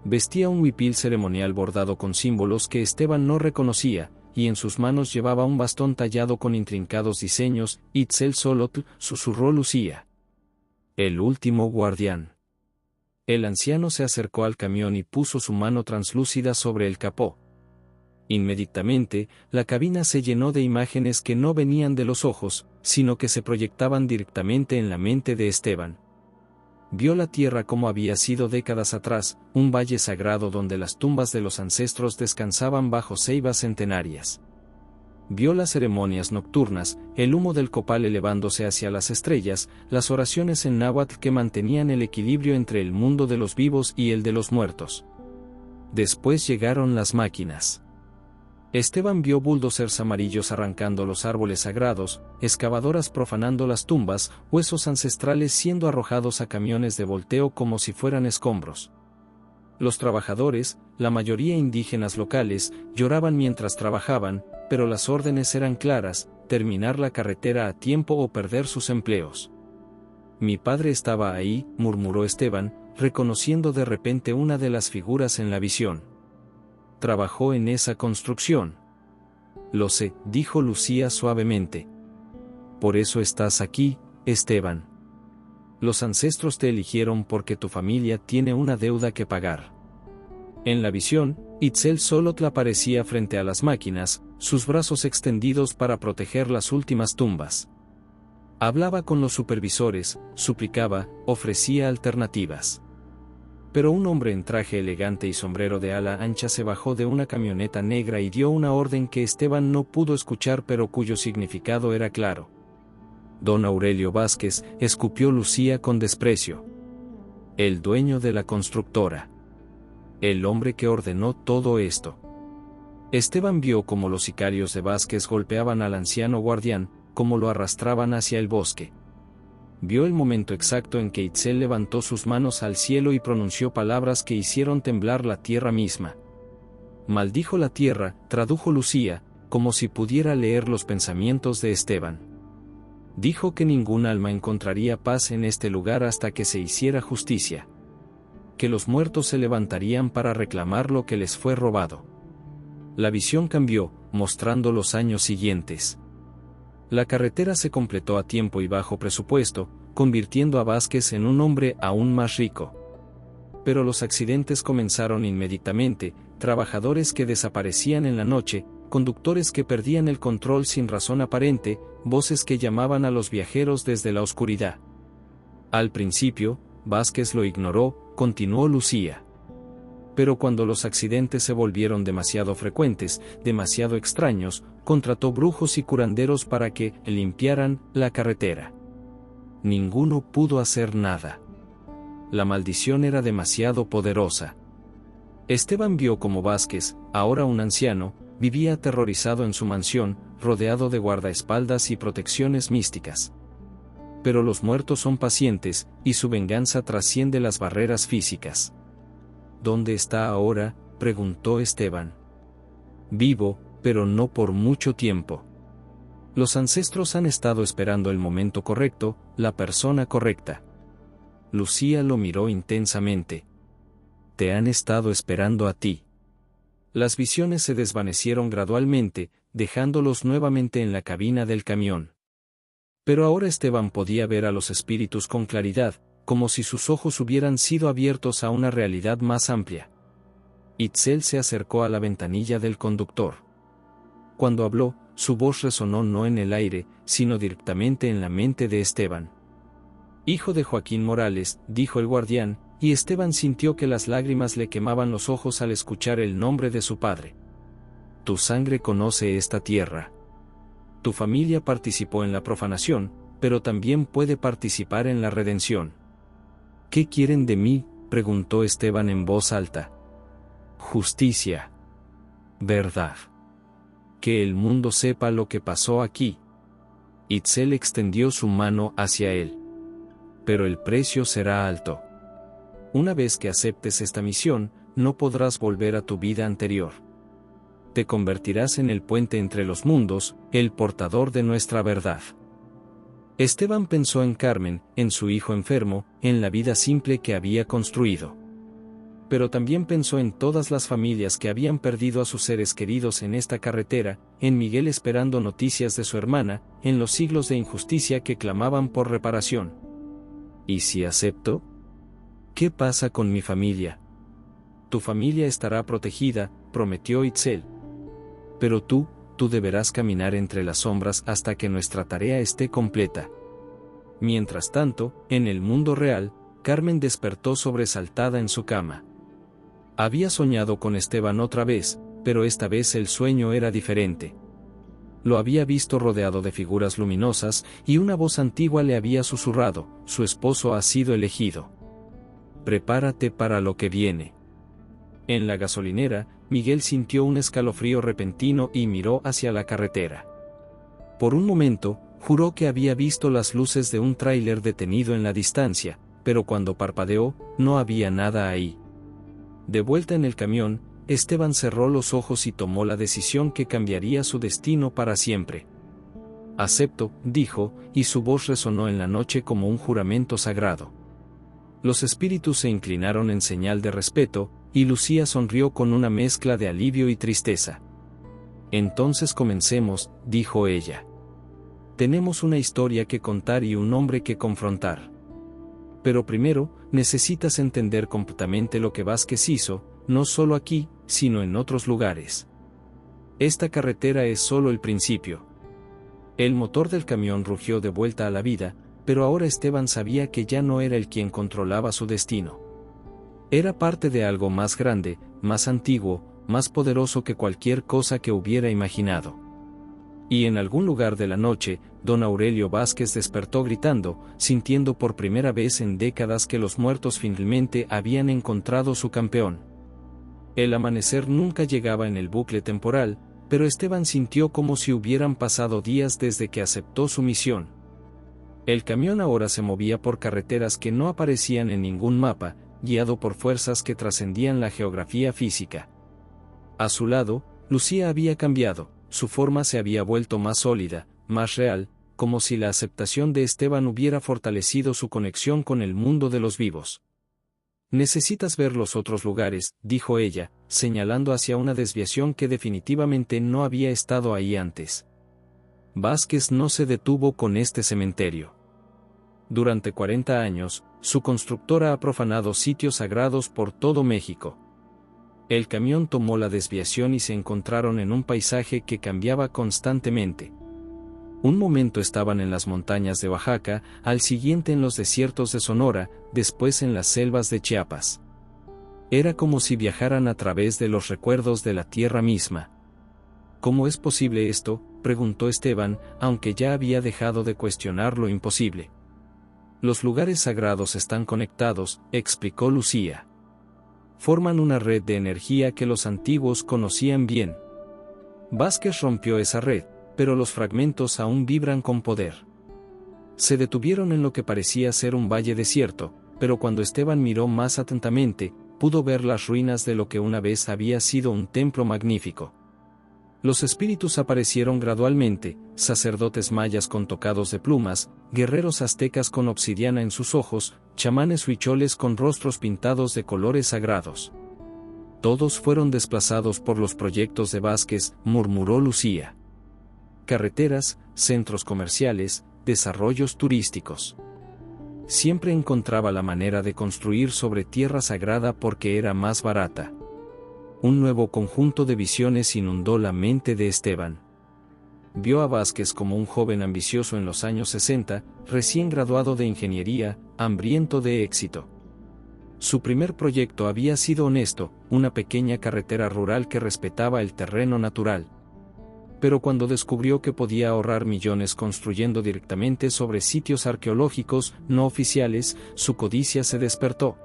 A: Vestía un huipil ceremonial bordado con símbolos que Esteban no reconocía, y en sus manos llevaba un bastón tallado con intrincados diseños. Itzel Solotl, susurró Lucía. El último guardián. El anciano se acercó al camión y puso su mano translúcida sobre el capó. Inmediatamente, la cabina se llenó de imágenes que no venían de los ojos, sino que se proyectaban directamente en la mente de Esteban. Vio la tierra como había sido décadas atrás, un valle sagrado donde las tumbas de los ancestros descansaban bajo ceibas centenarias. Vio las ceremonias nocturnas, el humo del copal elevándose hacia las estrellas, las oraciones en náhuatl que mantenían el equilibrio entre el mundo de los vivos y el de los muertos. Después llegaron las máquinas. Esteban vio bulldozers amarillos arrancando los árboles sagrados, excavadoras profanando las tumbas, huesos ancestrales siendo arrojados a camiones de volteo como si fueran escombros. Los trabajadores, la mayoría indígenas locales, lloraban mientras trabajaban, pero las órdenes eran claras: terminar la carretera a tiempo o perder sus empleos. Mi padre estaba ahí, murmuró Esteban, reconociendo de repente una de las figuras en la visión. Trabajó en esa construcción. Lo sé, dijo Lucía suavemente. Por eso estás aquí, Esteban. Los ancestros te eligieron porque tu familia tiene una deuda que pagar. En la visión, Itzelsólotl aparecía frente a las máquinas, sus brazos extendidos para proteger las últimas tumbas. Hablaba con los supervisores, suplicaba, ofrecía alternativas. Pero un hombre en traje elegante y sombrero de ala ancha se bajó de una camioneta negra y dio una orden que Esteban no pudo escuchar pero cuyo significado era claro. Don Aurelio Vázquez, escupió Lucía con desprecio. El dueño de la constructora. El hombre que ordenó todo esto. Esteban vio cómo los sicarios de Vázquez golpeaban al anciano guardián, cómo lo arrastraban hacia el bosque. Vio el momento exacto en que Itzel levantó sus manos al cielo y pronunció palabras que hicieron temblar la tierra misma. Maldijo la tierra, tradujo Lucía, como si pudiera leer los pensamientos de Esteban. Dijo que ningún alma encontraría paz en este lugar hasta que se hiciera justicia. Que los muertos se levantarían para reclamar lo que les fue robado. La visión cambió, mostrando los años siguientes. La carretera se completó a tiempo y bajo presupuesto, convirtiendo a Vázquez en un hombre aún más rico. Pero los accidentes comenzaron inmediatamente: trabajadores que desaparecían en la noche, conductores que perdían el control sin razón aparente, voces que llamaban a los viajeros desde la oscuridad. Al principio, Vázquez lo ignoró, continuó Lucía. Pero cuando los accidentes se volvieron demasiado frecuentes, demasiado extraños, contrató brujos y curanderos para que limpiaran la carretera. Ninguno pudo hacer nada. La maldición era demasiado poderosa. Esteban vio cómo Vázquez, ahora un anciano, vivía aterrorizado en su mansión, rodeado de guardaespaldas y protecciones místicas. Pero los muertos son pacientes, y su venganza trasciende las barreras físicas. ¿Dónde está ahora?, preguntó Esteban. Vivo, pero no por mucho tiempo. Los ancestros han estado esperando el momento correcto, la persona correcta. Lucía lo miró intensamente. Te han estado esperando a ti. Las visiones se desvanecieron gradualmente, dejándolos nuevamente en la cabina del camión. Pero ahora Esteban podía ver a los espíritus con claridad, como si sus ojos hubieran sido abiertos a una realidad más amplia. Itzel se acercó a la ventanilla del conductor. Cuando habló, su voz resonó no en el aire, sino directamente en la mente de Esteban. Hijo de Joaquín Morales, dijo el guardián, y Esteban sintió que las lágrimas le quemaban los ojos al escuchar el nombre de su padre. Tu sangre conoce esta tierra. Tu familia participó en la profanación, pero también puede participar en la redención. ¿Qué quieren de mí?, preguntó Esteban en voz alta. Justicia. Verdad. Que el mundo sepa lo que pasó aquí. Itzel extendió su mano hacia él. Pero el precio será alto. Una vez que aceptes esta misión, no podrás volver a tu vida anterior. Te convertirás en el puente entre los mundos, el portador de nuestra verdad. Esteban pensó en Carmen, en su hijo enfermo, en la vida simple que había construido. Pero también pensó en todas las familias que habían perdido a sus seres queridos en esta carretera, en Miguel esperando noticias de su hermana, en los siglos de injusticia que clamaban por reparación. ¿Y si acepto? ¿Qué pasa con mi familia? Tu familia estará protegida, prometió Itzel. Pero tú deberás caminar entre las sombras hasta que nuestra tarea esté completa. Mientras tanto, en el mundo real, Carmen despertó sobresaltada en su cama. Había soñado con Esteban otra vez, pero esta vez el sueño era diferente. Lo había visto rodeado de figuras luminosas, y una voz antigua le había susurrado: su esposo ha sido elegido. Prepárate para lo que viene. En la gasolinera, Miguel sintió un escalofrío repentino y miró hacia la carretera. Por un momento, juró que había visto las luces de un tráiler detenido en la distancia, pero cuando parpadeó, no había nada ahí. De vuelta en el camión, Esteban cerró los ojos y tomó la decisión que cambiaría su destino para siempre. «Acepto», dijo, y su voz resonó en la noche como un juramento sagrado. Los espíritus se inclinaron en señal de respeto, y Lucía sonrió con una mezcla de alivio y tristeza. «Entonces comencemos», dijo ella. «Tenemos una historia que contar y un hombre que confrontar. Pero primero, necesitas entender completamente lo que Vázquez hizo, no solo aquí, sino en otros lugares. Esta carretera es solo el principio». El motor del camión rugió de vuelta a la vida, pero ahora Esteban sabía que ya no era él quien controlaba su destino. Era parte de algo más grande, más antiguo, más poderoso que cualquier cosa que hubiera imaginado. Y en algún lugar de la noche, don Aurelio Vázquez despertó gritando, sintiendo por primera vez en décadas que los muertos finalmente habían encontrado su campeón. El amanecer nunca llegaba en el bucle temporal, pero Esteban sintió como si hubieran pasado días desde que aceptó su misión. El camión ahora se movía por carreteras que no aparecían en ningún mapa, guiado por fuerzas que trascendían la geografía física. A su lado, Lucía había cambiado, su forma se había vuelto más sólida, más real, como si la aceptación de Esteban hubiera fortalecido su conexión con el mundo de los vivos. «Necesitas ver los otros lugares», dijo ella, señalando hacia una desviación que definitivamente no había estado ahí antes. Vázquez no se detuvo con este cementerio. Durante 40 años, su constructora ha profanado sitios sagrados por todo México. El camión tomó la desviación y se encontraron en un paisaje que cambiaba constantemente. Un momento estaban en las montañas de Oaxaca, al siguiente en los desiertos de Sonora, después en las selvas de Chiapas. Era como si viajaran a través de los recuerdos de la tierra misma. «¿Cómo es posible esto?», preguntó Esteban, aunque ya había dejado de cuestionar lo imposible. «Los lugares sagrados están conectados», explicó Lucía. «Forman una red de energía que los antiguos conocían bien. Vázquez rompió esa red, pero los fragmentos aún vibran con poder». Se detuvieron en lo que parecía ser un valle desierto, pero cuando Esteban miró más atentamente, pudo ver las ruinas de lo que una vez había sido un templo magnífico. Los espíritus aparecieron gradualmente, sacerdotes mayas con tocados de plumas, guerreros aztecas con obsidiana en sus ojos, chamanes huicholes con rostros pintados de colores sagrados. «Todos fueron desplazados por los proyectos de Vázquez», murmuró Lucía. «Carreteras, centros comerciales, desarrollos turísticos. Siempre encontraba la manera de construir sobre tierra sagrada porque era más barata». Un nuevo conjunto de visiones inundó la mente de Esteban. Vio a Vázquez como un joven ambicioso en los años 60, recién graduado de ingeniería, hambriento de éxito. Su primer proyecto había sido honesto, una pequeña carretera rural que respetaba el terreno natural. Pero cuando descubrió que podía ahorrar millones construyendo directamente sobre sitios arqueológicos no oficiales, su codicia se despertó.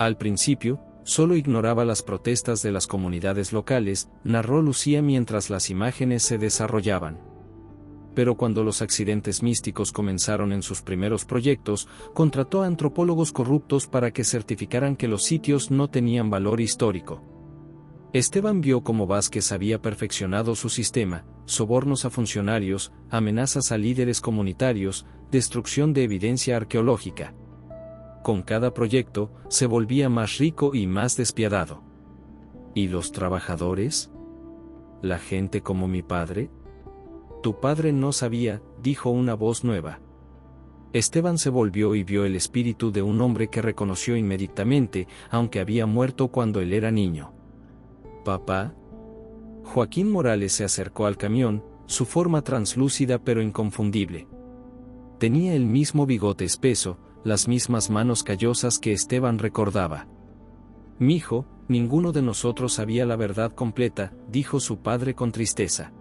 A: Al principio, solo ignoraba las protestas de las comunidades locales, narró Lucía mientras las imágenes se desarrollaban. Pero cuando los accidentes místicos comenzaron en sus primeros proyectos, contrató a antropólogos corruptos para que certificaran que los sitios no tenían valor histórico. Esteban vio cómo Vázquez había perfeccionado su sistema: sobornos a funcionarios, amenazas a líderes comunitarios, destrucción de evidencia arqueológica. Con cada proyecto, se volvía más rico y más despiadado. ¿Y los trabajadores? ¿La gente como mi padre? Tu padre no sabía, dijo una voz nueva. Esteban se volvió y vio el espíritu de un hombre que reconoció inmediatamente, aunque había muerto cuando él era niño. ¿Papá? Joaquín Morales se acercó al camión, su forma translúcida pero inconfundible. Tenía el mismo bigote espeso, las mismas manos callosas que Esteban recordaba. «Mijo, ninguno de nosotros sabía la verdad completa», dijo su padre con tristeza.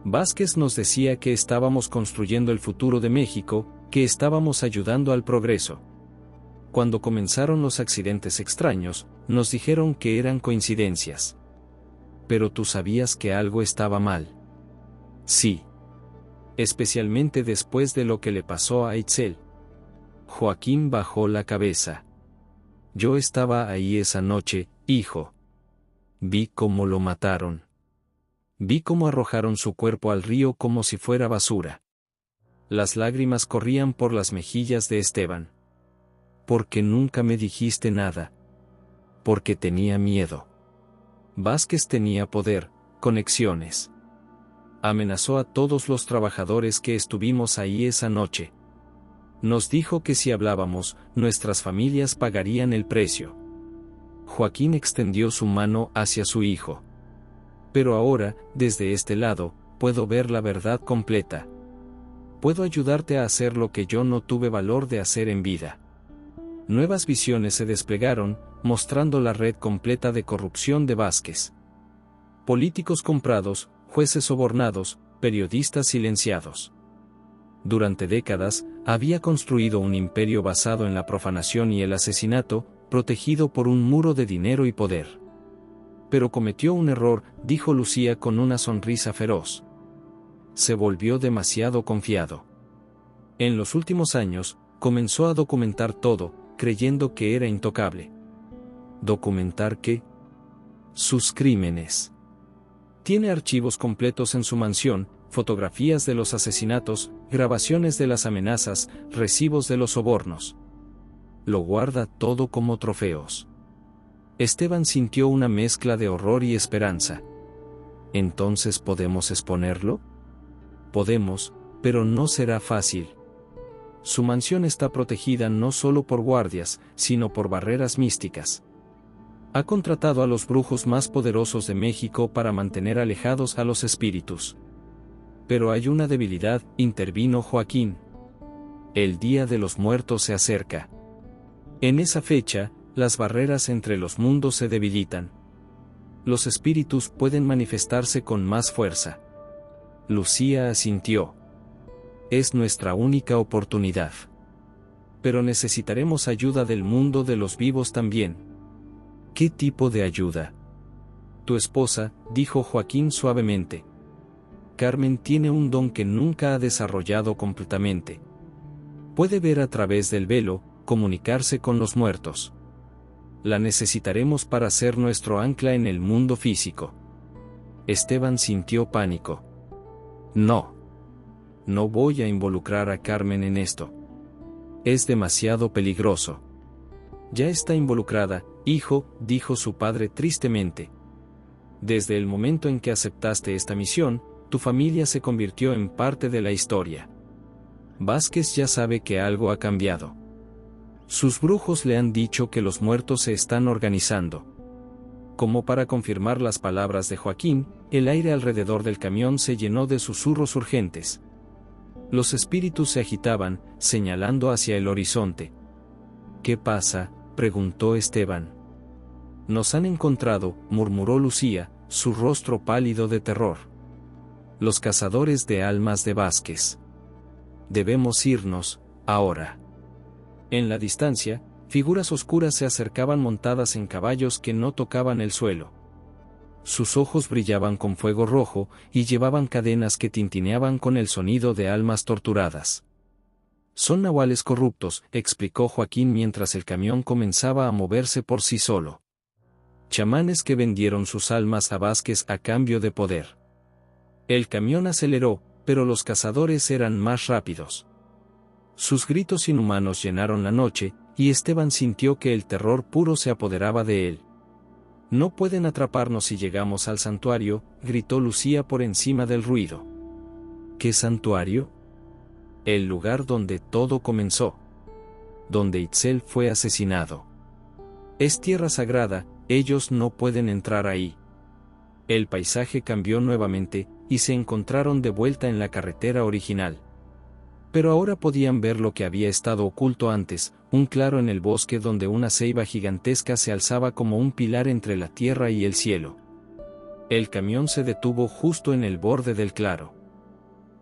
A: «Vázquez nos decía que estábamos construyendo el futuro de México, que estábamos ayudando al progreso. Cuando comenzaron los accidentes extraños, nos dijeron que eran coincidencias. Pero tú sabías que algo estaba mal». «Sí. Especialmente después de lo que le pasó a Itzel». Joaquín bajó la cabeza. Yo estaba ahí esa noche, hijo. Vi cómo lo mataron. Vi cómo arrojaron su cuerpo al río como si fuera basura. Las lágrimas corrían por las mejillas de Esteban. Porque nunca me dijiste nada. Porque tenía miedo. Vázquez tenía poder, conexiones. Amenazó a todos los trabajadores que estuvimos ahí esa noche. Nos dijo que si hablábamos, nuestras familias pagarían el precio. Joaquín extendió su mano hacia su hijo. Pero ahora, desde este lado, puedo ver la verdad completa. Puedo ayudarte a hacer lo que yo no tuve valor de hacer en vida. Nuevas visiones se desplegaron, mostrando la red completa de corrupción de Vázquez. Políticos comprados, jueces sobornados, periodistas silenciados. Durante décadas, había construido un imperio basado en la profanación y el asesinato, protegido por un muro de dinero y poder. Pero cometió un error, dijo Lucía con una sonrisa feroz. Se volvió demasiado confiado. En los últimos años, comenzó a documentar todo, creyendo que era intocable. ¿Documentar qué? Sus crímenes. Tiene archivos completos en su mansión, fotografías de los asesinatos, grabaciones de las amenazas, recibos de los sobornos. Lo guarda todo como trofeos. Esteban sintió una mezcla de horror y esperanza. ¿Entonces podemos exponerlo? Podemos, pero no será fácil. Su mansión está protegida no solo por guardias, sino por barreras místicas. Ha contratado a los brujos más poderosos de México para mantener alejados a los espíritus. Pero hay una debilidad, intervino Joaquín. El Día de los Muertos se acerca. En esa fecha, las barreras entre los mundos se debilitan. Los espíritus pueden manifestarse con más fuerza. Lucía asintió. Es nuestra única oportunidad. Pero necesitaremos ayuda del mundo de los vivos también. ¿Qué tipo de ayuda? Tu esposa, dijo Joaquín suavemente. Carmen tiene un don que nunca ha desarrollado completamente. Puede ver a través del velo, comunicarse con los muertos. La necesitaremos para ser nuestro ancla en el mundo físico. Esteban sintió pánico. No. No voy a involucrar a Carmen en esto. Es demasiado peligroso. Ya está involucrada, hijo, dijo su padre tristemente. Desde el momento en que aceptaste esta misión, tu familia se convirtió en parte de la historia. Vázquez ya sabe que algo ha cambiado. Sus brujos le han dicho que los muertos se están organizando. Como para confirmar las palabras de Joaquín, el aire alrededor del camión se llenó de susurros urgentes. Los espíritus se agitaban, señalando hacia el horizonte. ¿Qué pasa?, preguntó Esteban. Nos han encontrado, murmuró Lucía, su rostro pálido de terror. Los cazadores de almas de Vázquez. Debemos irnos, ahora. En la distancia, figuras oscuras se acercaban montadas en caballos que no tocaban el suelo. Sus ojos brillaban con fuego rojo, y llevaban cadenas que tintineaban con el sonido de almas torturadas. Son nahuales corruptos, explicó Joaquín mientras el camión comenzaba a moverse por sí solo. Chamanes que vendieron sus almas a Vázquez a cambio de poder. El camión aceleró, pero los cazadores eran más rápidos. Sus gritos inhumanos llenaron la noche, y Esteban sintió que el terror puro se apoderaba de él. No pueden atraparnos si llegamos al santuario, gritó Lucía por encima del ruido. ¿Qué santuario? El lugar donde todo comenzó. Donde Itzel fue asesinado. Es tierra sagrada, ellos no pueden entrar ahí. El paisaje cambió nuevamente, y se encontraron de vuelta en la carretera original. Pero ahora podían ver lo que había estado oculto antes, un claro en el bosque donde una ceiba gigantesca se alzaba como un pilar entre la tierra y el cielo. El camión se detuvo justo en el borde del claro.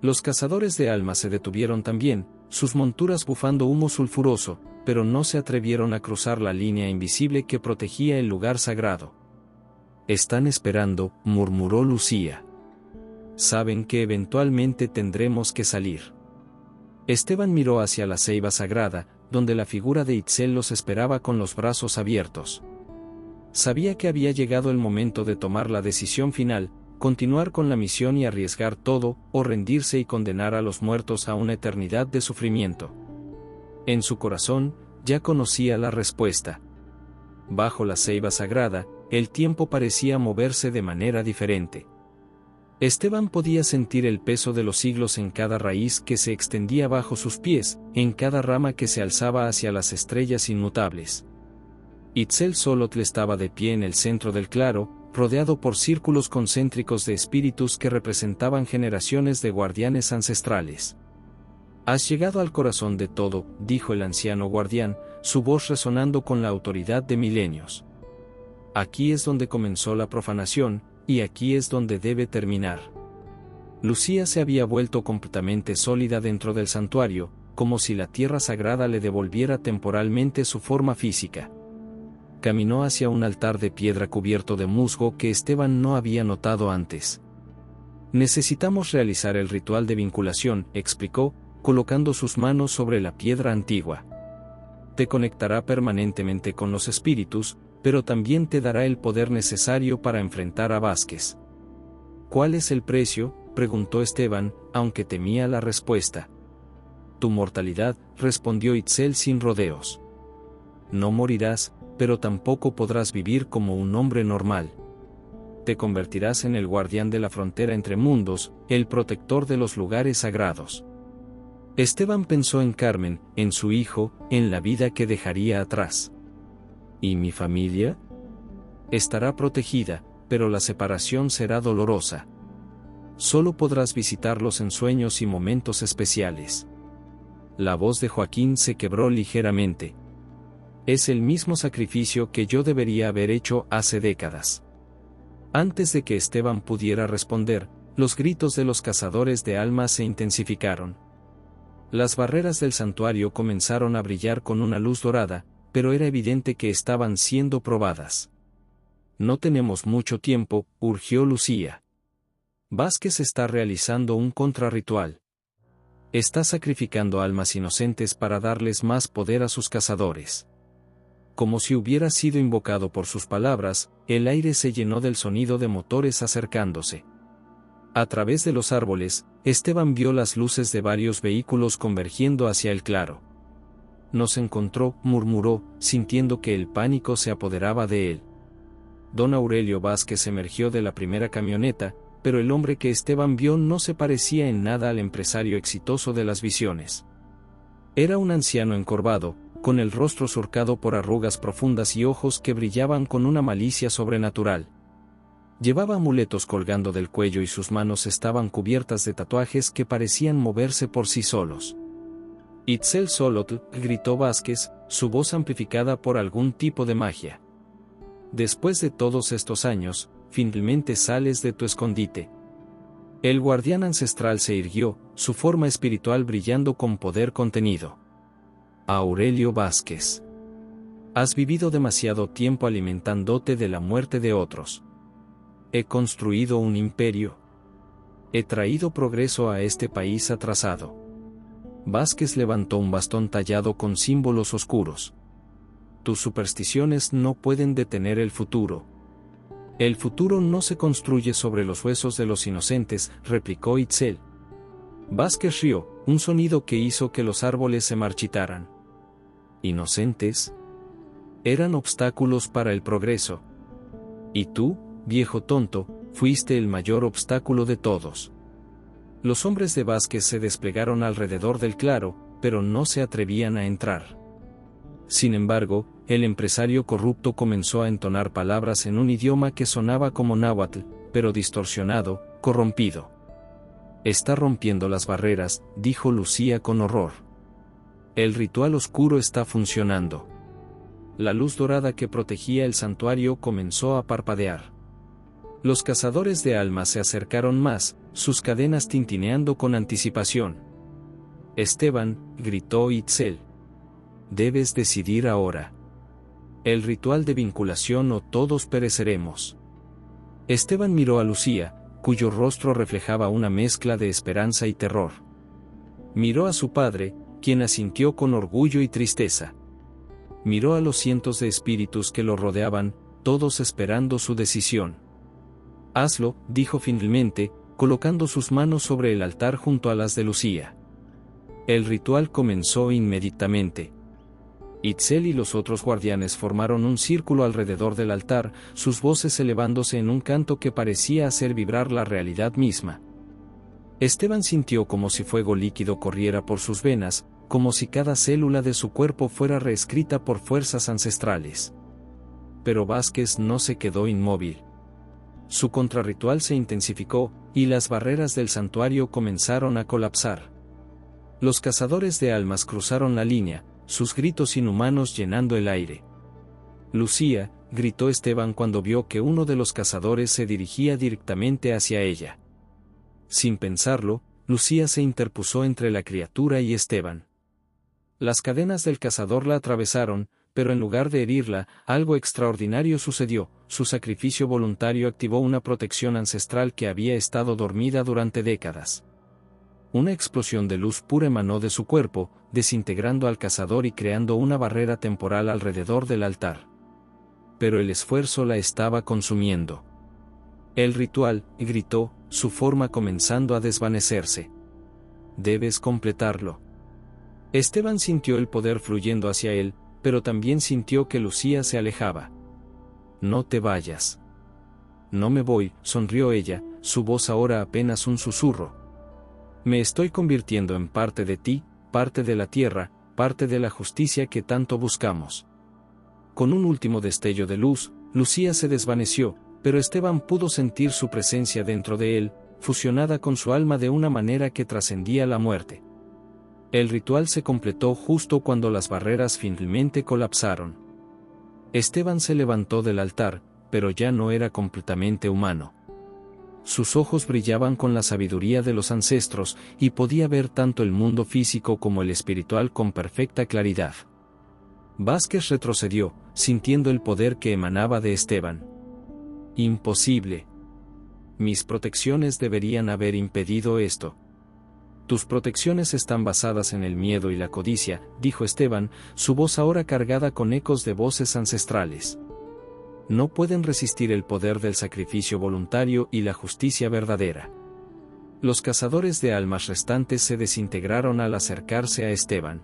A: Los cazadores de almas se detuvieron también, sus monturas bufando humo sulfuroso, pero no se atrevieron a cruzar la línea invisible que protegía el lugar sagrado. Están esperando, murmuró Lucía. Saben que eventualmente tendremos que salir. Esteban miró hacia la ceiba sagrada, donde la figura de Itzel los esperaba con los brazos abiertos. Sabía que había llegado el momento de tomar la decisión final, continuar con la misión y arriesgar todo, o rendirse y condenar a los muertos a una eternidad de sufrimiento. En su corazón, ya conocía la respuesta. Bajo la ceiba sagrada, el tiempo parecía moverse de manera diferente. Esteban podía sentir el peso de los siglos en cada raíz que se extendía bajo sus pies, en cada rama que se alzaba hacia las estrellas inmutables. Itzel Solotl estaba de pie en el centro del claro, rodeado por círculos concéntricos de espíritus que representaban generaciones de guardianes ancestrales. «Has llegado al corazón de todo», dijo el anciano guardián, su voz resonando con la autoridad de milenios. «Aquí es donde comenzó la profanación, y aquí es donde debe terminar». Lucía se había vuelto completamente sólida dentro del santuario, como si la tierra sagrada le devolviera temporalmente su forma física. Caminó hacia un altar de piedra cubierto de musgo que Esteban no había notado antes. «Necesitamos realizar el ritual de vinculación», explicó, colocando sus manos sobre la piedra antigua. «Te conectará permanentemente con los espíritus, pero también te dará el poder necesario para enfrentar a Vázquez». «¿Cuál es el precio?», preguntó Esteban, aunque temía la respuesta. «Tu mortalidad», respondió Itzel sin rodeos. «No morirás, pero tampoco podrás vivir como un hombre normal. Te convertirás en el guardián de la frontera entre mundos, el protector de los lugares sagrados». Esteban pensó en Carmen, en su hijo, en la vida que dejaría atrás. ¿Y mi familia? Estará protegida, pero la separación será dolorosa. Solo podrás visitarlos en sueños y momentos especiales. La voz de Joaquín se quebró ligeramente. «Es el mismo sacrificio que yo debería haber hecho hace décadas». Antes de que Esteban pudiera responder, los gritos de los cazadores de almas se intensificaron. Las barreras del santuario comenzaron a brillar con una luz dorada, pero era evidente que estaban siendo probadas. «No tenemos mucho tiempo», urgió Lucía. «Vázquez está realizando un contrarritual. Está sacrificando almas inocentes para darles más poder a sus cazadores». Como si hubiera sido invocado por sus palabras, el aire se llenó del sonido de motores acercándose. A través de los árboles, Esteban vio las luces de varios vehículos convergiendo hacia el claro. «Nos encontró», murmuró, sintiendo que el pánico se apoderaba de él. Don Aurelio Vázquez emergió de la primera camioneta, pero el hombre que Esteban vio no se parecía en nada al empresario exitoso de las visiones. Era un anciano encorvado, con el rostro surcado por arrugas profundas y ojos que brillaban con una malicia sobrenatural. Llevaba amuletos colgando del cuello y sus manos estaban cubiertas de tatuajes que parecían moverse por sí solos. «Itzel Solotl», gritó Vázquez, su voz amplificada por algún tipo de magia. «Después de todos estos años, finalmente sales de tu escondite». El guardián ancestral se irguió, su forma espiritual brillando con poder contenido. «Aurelio Vázquez. Has vivido demasiado tiempo alimentándote de la muerte de otros. He construido un imperio. He traído progreso a este país atrasado». Vázquez levantó un bastón tallado con símbolos oscuros. «Tus supersticiones no pueden detener el futuro». «El futuro no se construye sobre los huesos de los inocentes», replicó Itzel. Vázquez rió, un sonido que hizo que los árboles se marchitaran. «¿Inocentes? Eran obstáculos para el progreso. Y tú, viejo tonto, fuiste el mayor obstáculo de todos». Los hombres de Vázquez se desplegaron alrededor del claro, pero no se atrevían a entrar. Sin embargo, el empresario corrupto comenzó a entonar palabras en un idioma que sonaba como náhuatl, pero distorsionado, corrompido. «Está rompiendo las barreras», dijo Lucía con horror. «El ritual oscuro está funcionando». La luz dorada que protegía el santuario comenzó a parpadear. Los cazadores de almas se acercaron más, sus cadenas tintineando con anticipación. «Esteban», gritó Itzel. «Debes decidir ahora. El ritual de vinculación o todos pereceremos». Esteban miró a Lucía, cuyo rostro reflejaba una mezcla de esperanza y terror. Miró a su padre, quien asintió con orgullo y tristeza. Miró a los cientos de espíritus que lo rodeaban, todos esperando su decisión. «Hazlo», dijo finalmente, colocando sus manos sobre el altar junto a las de Lucía. El ritual comenzó inmediatamente. Itzel y los otros guardianes formaron un círculo alrededor del altar, sus voces elevándose en un canto que parecía hacer vibrar la realidad misma. Esteban sintió como si fuego líquido corriera por sus venas, como si cada célula de su cuerpo fuera reescrita por fuerzas ancestrales. Pero Vázquez no se quedó inmóvil. Su contrarritual se intensificó, y las barreras del santuario comenzaron a colapsar. Los cazadores de almas cruzaron la línea, sus gritos inhumanos llenando el aire. «Lucía», gritó Esteban cuando vio que uno de los cazadores se dirigía directamente hacia ella. Sin pensarlo, Lucía se interpuso entre la criatura y Esteban. Las cadenas del cazador la atravesaron, pero en lugar de herirla, algo extraordinario sucedió. Su sacrificio voluntario activó una protección ancestral que había estado dormida durante décadas. Una explosión de luz pura emanó de su cuerpo, desintegrando al cazador y creando una barrera temporal alrededor del altar. Pero el esfuerzo la estaba consumiendo. «El ritual», gritó, su forma comenzando a desvanecerse. «Debes completarlo». Esteban sintió el poder fluyendo hacia él, pero también sintió que Lucía se alejaba. «No te vayas». «No me voy», sonrió ella, su voz ahora apenas un susurro. «Me estoy convirtiendo en parte de ti, parte de la tierra, parte de la justicia que tanto buscamos». Con un último destello de luz, Lucía se desvaneció, pero Esteban pudo sentir su presencia dentro de él, fusionada con su alma de una manera que trascendía la muerte. El ritual se completó justo cuando las barreras finalmente colapsaron. Esteban se levantó del altar, pero ya no era completamente humano. Sus ojos brillaban con la sabiduría de los ancestros, y podía ver tanto el mundo físico como el espiritual con perfecta claridad. Vázquez retrocedió, sintiendo el poder que emanaba de Esteban. «Imposible. Mis protecciones deberían haber impedido esto». «Tus protecciones están basadas en el miedo y la codicia», dijo Esteban, su voz ahora cargada con ecos de voces ancestrales. «No pueden resistir el poder del sacrificio voluntario y la justicia verdadera». Los cazadores de almas restantes se desintegraron al acercarse a Esteban.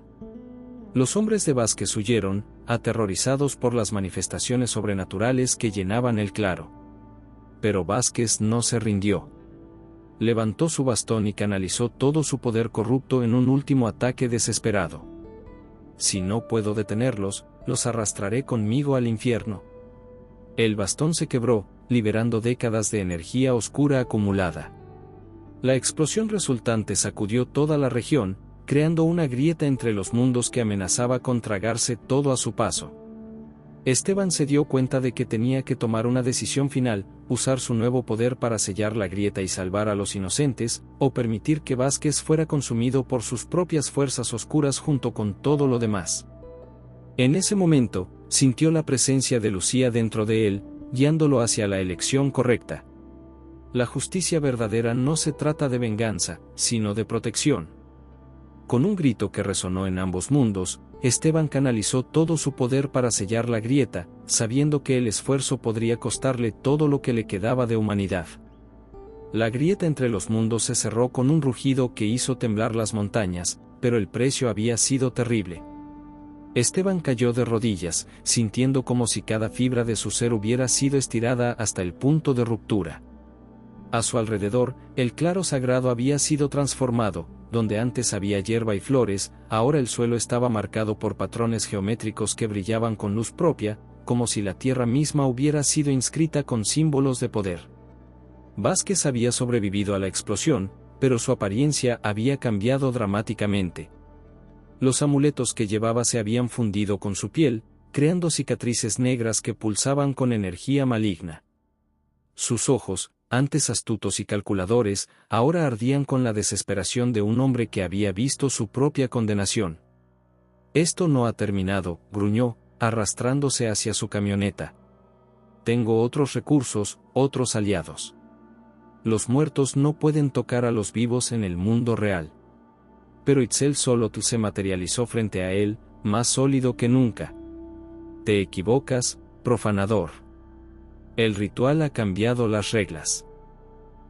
A: Los hombres de Vázquez huyeron, aterrorizados por las manifestaciones sobrenaturales que llenaban el claro. Pero Vázquez no se rindió. Levantó su bastón y canalizó todo su poder corrupto en un último ataque desesperado. «Si no puedo detenerlos, los arrastraré conmigo al infierno». El bastón se quebró, liberando décadas de energía oscura acumulada. La explosión resultante sacudió toda la región, creando una grieta entre los mundos que amenazaba con tragarse todo a su paso. Esteban se dio cuenta de que tenía que tomar una decisión final, usar su nuevo poder para sellar la grieta y salvar a los inocentes, o permitir que Vázquez fuera consumido por sus propias fuerzas oscuras junto con todo lo demás. En ese momento, sintió la presencia de Lucía dentro de él, guiándolo hacia la elección correcta. La justicia verdadera no se trata de venganza, sino de protección. Con un grito que resonó en ambos mundos, Esteban canalizó todo su poder para sellar la grieta, sabiendo que el esfuerzo podría costarle todo lo que le quedaba de humanidad. La grieta entre los mundos se cerró con un rugido que hizo temblar las montañas, pero el precio había sido terrible. Esteban cayó de rodillas, sintiendo como si cada fibra de su ser hubiera sido estirada hasta el punto de ruptura. A su alrededor, el claro sagrado había sido transformado, donde antes había hierba y flores, ahora el suelo estaba marcado por patrones geométricos que brillaban con luz propia, como si la tierra misma hubiera sido inscrita con símbolos de poder. Vázquez había sobrevivido a la explosión, pero su apariencia había cambiado dramáticamente. Los amuletos que llevaba se habían fundido con su piel, creando cicatrices negras que pulsaban con energía maligna. Sus ojos, antes astutos y calculadores, ahora ardían con la desesperación de un hombre que había visto su propia condenación. «Esto no ha terminado», gruñó, arrastrándose hacia su camioneta. «Tengo otros recursos, otros aliados. Los muertos no pueden tocar a los vivos en el mundo real». pero Itzel solo se materializó frente a él, más sólido que nunca. Te equivocas, profanador. El ritual ha cambiado las reglas.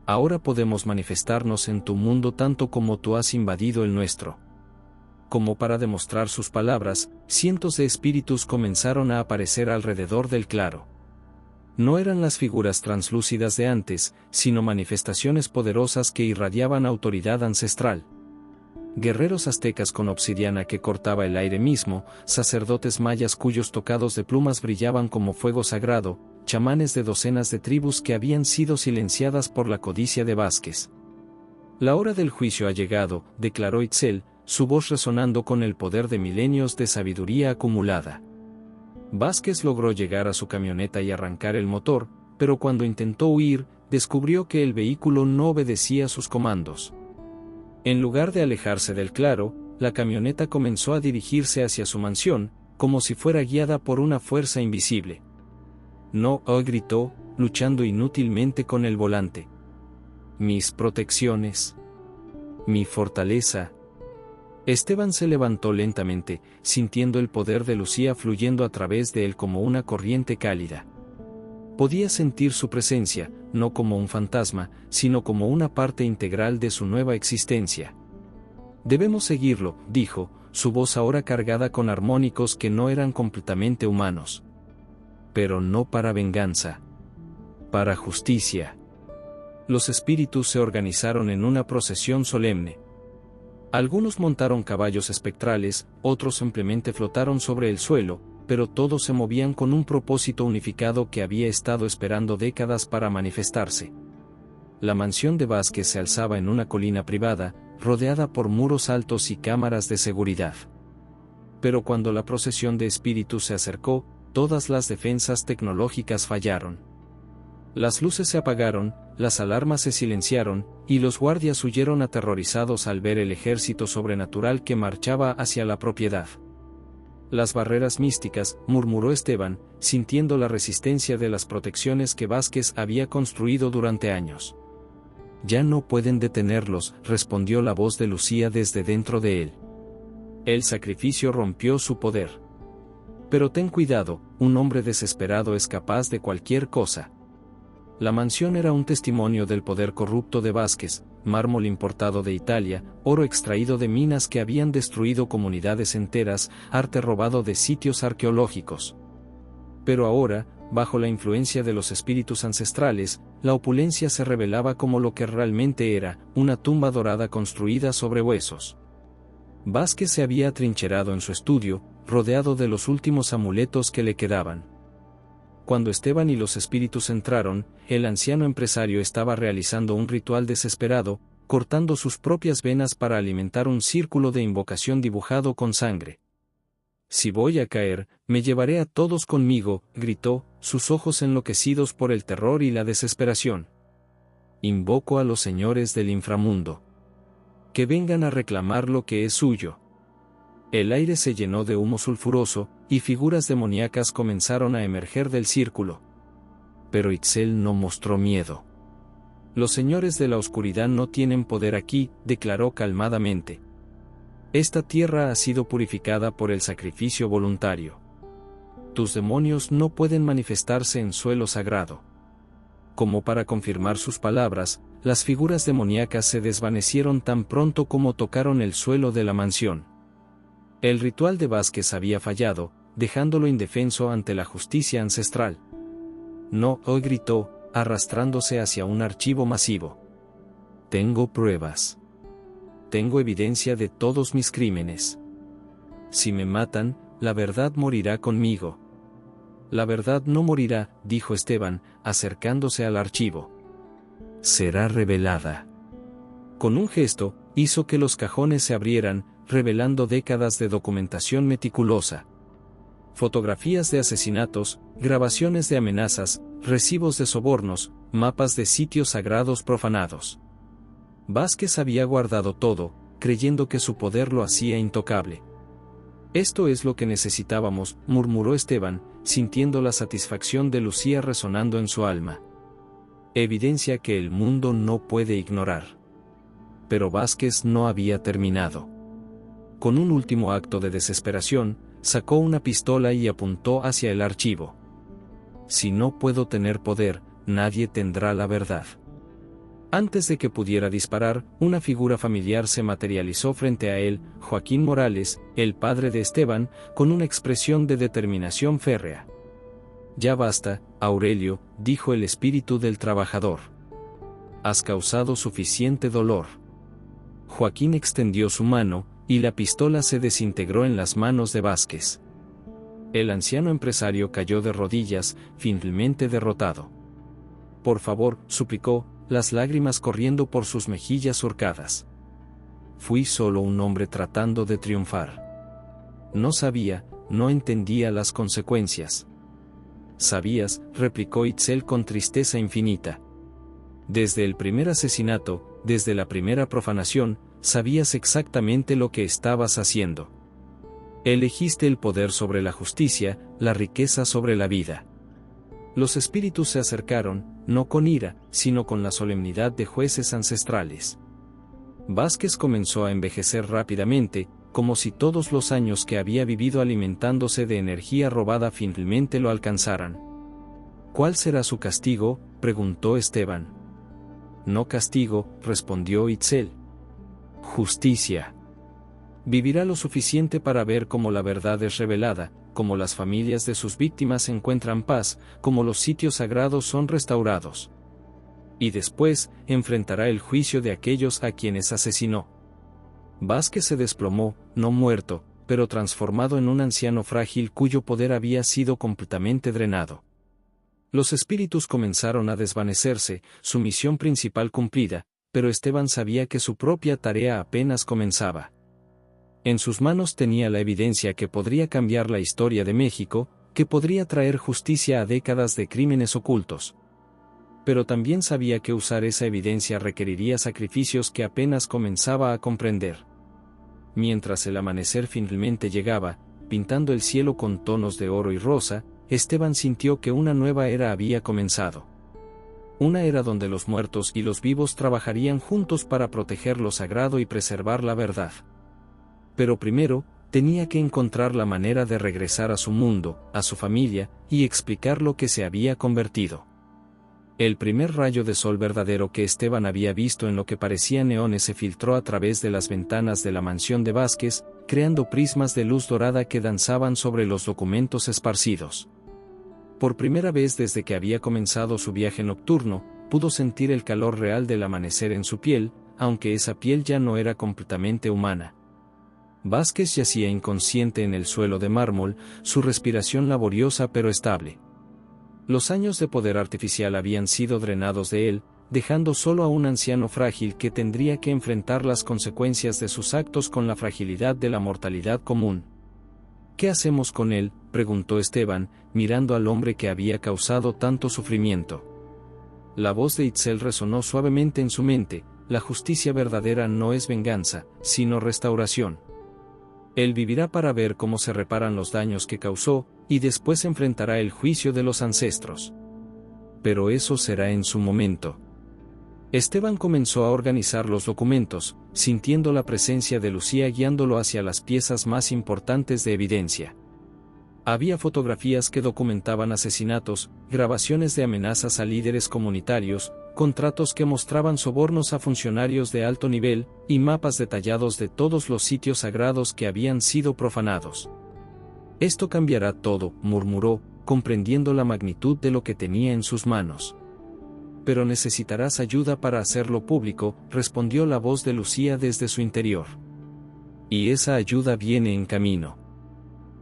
A: Ahora podemos manifestarnos en tu mundo tanto como tú has invadido el nuestro. Como para demostrar sus palabras, cientos de espíritus comenzaron a aparecer alrededor del claro. No eran las figuras translúcidas de antes, sino manifestaciones poderosas que irradiaban autoridad ancestral. Guerreros aztecas con obsidiana que cortaba el aire mismo, sacerdotes mayas cuyos tocados de plumas brillaban como fuego sagrado, chamanes de docenas de tribus que habían sido silenciadas por la codicia de Vázquez. La hora del juicio ha llegado, declaró Itzel, su voz resonando con el poder de milenios de sabiduría acumulada. Vázquez logró llegar a su camioneta y arrancar el motor, pero cuando intentó huir, descubrió que el vehículo no obedecía sus comandos. En lugar de alejarse del claro, la camioneta comenzó a dirigirse hacia su mansión, como si fuera guiada por una fuerza invisible. No, gritó, luchando inútilmente con el volante. Mis protecciones. Mi fortaleza. Esteban se levantó lentamente, sintiendo el poder de Lucía fluyendo a través de él como una corriente cálida. Podía sentir su presencia, no como un fantasma, sino como una parte integral de su nueva existencia. Debemos seguirlo, dijo, su voz ahora cargada con armónicos que no eran completamente humanos. Pero no para venganza. Para justicia. Los espíritus se organizaron en una procesión solemne. Algunos montaron caballos espectrales, otros simplemente flotaron sobre el suelo, pero todos se movían con un propósito unificado que había estado esperando décadas para manifestarse. La mansión de Vázquez se alzaba en una colina privada, rodeada por muros altos y cámaras de seguridad. Pero cuando la procesión de espíritus se acercó, todas las defensas tecnológicas fallaron. Las luces se apagaron, las alarmas se silenciaron, y los guardias huyeron aterrorizados al ver el ejército sobrenatural que marchaba hacia la propiedad. Las barreras místicas, murmuró Esteban, sintiendo la resistencia de las protecciones que Vázquez había construido durante años. Ya no pueden detenerlos, respondió la voz de Lucía desde dentro de él. El sacrificio rompió su poder. Pero ten cuidado, un hombre desesperado es capaz de cualquier cosa. La mansión era un testimonio del poder corrupto de Vázquez, mármol importado de Italia, oro extraído de minas que habían destruido comunidades enteras, arte robado de sitios arqueológicos. Pero ahora, bajo la influencia de los espíritus ancestrales, la opulencia se revelaba como lo que realmente era, una tumba dorada construida sobre huesos. Vázquez se había atrincherado en su estudio, rodeado de los últimos amuletos que le quedaban. Cuando Esteban y los espíritus entraron, el anciano empresario estaba realizando un ritual desesperado, cortando sus propias venas para alimentar un círculo de invocación dibujado con sangre. Si voy a caer, me llevaré a todos conmigo, gritó, sus ojos enloquecidos por el terror y la desesperación. Invoco a los señores del inframundo. Que vengan a reclamar lo que es suyo. El aire se llenó de humo sulfuroso, y figuras demoníacas comenzaron a emerger del círculo. Pero Itzel no mostró miedo. Los señores de la oscuridad no tienen poder aquí, declaró calmadamente. Esta tierra ha sido purificada por el sacrificio voluntario. Tus demonios no pueden manifestarse en suelo sagrado. Como para confirmar sus palabras, las figuras demoníacas se desvanecieron tan pronto como tocaron el suelo de la mansión. El ritual de Vázquez había fallado, dejándolo indefenso ante la justicia ancestral. No, gritó, arrastrándose hacia un archivo masivo. Tengo pruebas. Tengo evidencia de todos mis crímenes. Si me matan, la verdad morirá conmigo. La verdad no morirá, dijo Esteban, acercándose al archivo. Será revelada. Con un gesto, hizo que los cajones se abrieran, revelando décadas de documentación meticulosa. Fotografías de asesinatos, grabaciones de amenazas, recibos de sobornos, mapas de sitios sagrados profanados. Vázquez había guardado todo, creyendo que su poder lo hacía intocable. Esto es lo que necesitábamos, murmuró Esteban, sintiendo la satisfacción de Lucía resonando en su alma. Evidencia que el mundo no puede ignorar. Pero Vázquez no había terminado. con un último acto de desesperación, sacó una pistola y apuntó hacia el archivo. Si no puedo tener poder, nadie tendrá la verdad. Antes de que pudiera disparar, una figura familiar se materializó frente a él, Joaquín Morales, el padre de Esteban, con una expresión de determinación férrea. Ya basta, Aurelio, dijo el espíritu del trabajador. Has causado suficiente dolor. Joaquín extendió su mano, y la pistola se desintegró en las manos de Vázquez. El anciano empresario cayó de rodillas, finalmente derrotado. Por favor, suplicó, las lágrimas corriendo por sus mejillas surcadas. Fui solo un hombre tratando de triunfar. No sabía, no entendía las consecuencias. ¿Sabías?, replicó Itzel con tristeza infinita. Desde el primer asesinato, desde la primera profanación, sabías exactamente lo que estabas haciendo. Elegiste el poder sobre la justicia, la riqueza sobre la vida. Los espíritus se acercaron, no con ira, sino con la solemnidad de jueces ancestrales. Vázquez comenzó a envejecer rápidamente, como si todos los años que había vivido alimentándose de energía robada finalmente lo alcanzaran. ¿Cuál será su castigo?, preguntó Esteban. No castigo, respondió Itzel. Justicia. Vivirá lo suficiente para ver cómo la verdad es revelada, cómo las familias de sus víctimas encuentran paz, cómo los sitios sagrados son restaurados. Y después, enfrentará el juicio de aquellos a quienes asesinó. Vázquez se desplomó, no muerto, pero transformado en un anciano frágil cuyo poder había sido completamente drenado. Los espíritus comenzaron a desvanecerse, su misión principal cumplida, pero Esteban sabía que su propia tarea apenas comenzaba. En sus manos tenía la evidencia que podría cambiar la historia de México, que podría traer justicia a décadas de crímenes ocultos. Pero también sabía que usar esa evidencia requeriría sacrificios que apenas comenzaba a comprender. Mientras el amanecer finalmente llegaba, pintando el cielo con tonos de oro y rosa, Esteban sintió que una nueva era había comenzado. Una era donde los muertos y los vivos trabajarían juntos para proteger lo sagrado y preservar la verdad. Pero primero, tenía que encontrar la manera de regresar a su mundo, a su familia, y explicar lo que se había convertido. El primer rayo de sol verdadero que Esteban había visto en lo que parecía neones se filtró a través de las ventanas de la mansión de Vázquez, creando prismas de luz dorada que danzaban sobre los documentos esparcidos. Por primera vez desde que había comenzado su viaje nocturno, pudo sentir el calor real del amanecer en su piel, aunque esa piel ya no era completamente humana. Vázquez yacía inconsciente en el suelo de mármol, su respiración laboriosa pero estable. Los años de poder artificial habían sido drenados de él, dejando solo a un anciano frágil que tendría que enfrentar las consecuencias de sus actos con la fragilidad de la mortalidad común. ¿Qué hacemos con él?, preguntó Esteban, mirando al hombre que había causado tanto sufrimiento. La voz de Itzel resonó suavemente en su mente: la justicia verdadera no es venganza, sino restauración. Él vivirá para ver cómo se reparan los daños que causó, y después enfrentará el juicio de los ancestros. Pero eso será en su momento. Esteban comenzó a organizar los documentos, sintiendo la presencia de Lucía guiándolo hacia las piezas más importantes de evidencia. Había fotografías que documentaban asesinatos, grabaciones de amenazas a líderes comunitarios, contratos que mostraban sobornos a funcionarios de alto nivel, y mapas detallados de todos los sitios sagrados que habían sido profanados. Esto cambiará todo, murmuró, comprendiendo la magnitud de lo que tenía en sus manos. Pero necesitarás ayuda para hacerlo público, respondió la voz de Lucía desde su interior. Y esa ayuda viene en camino.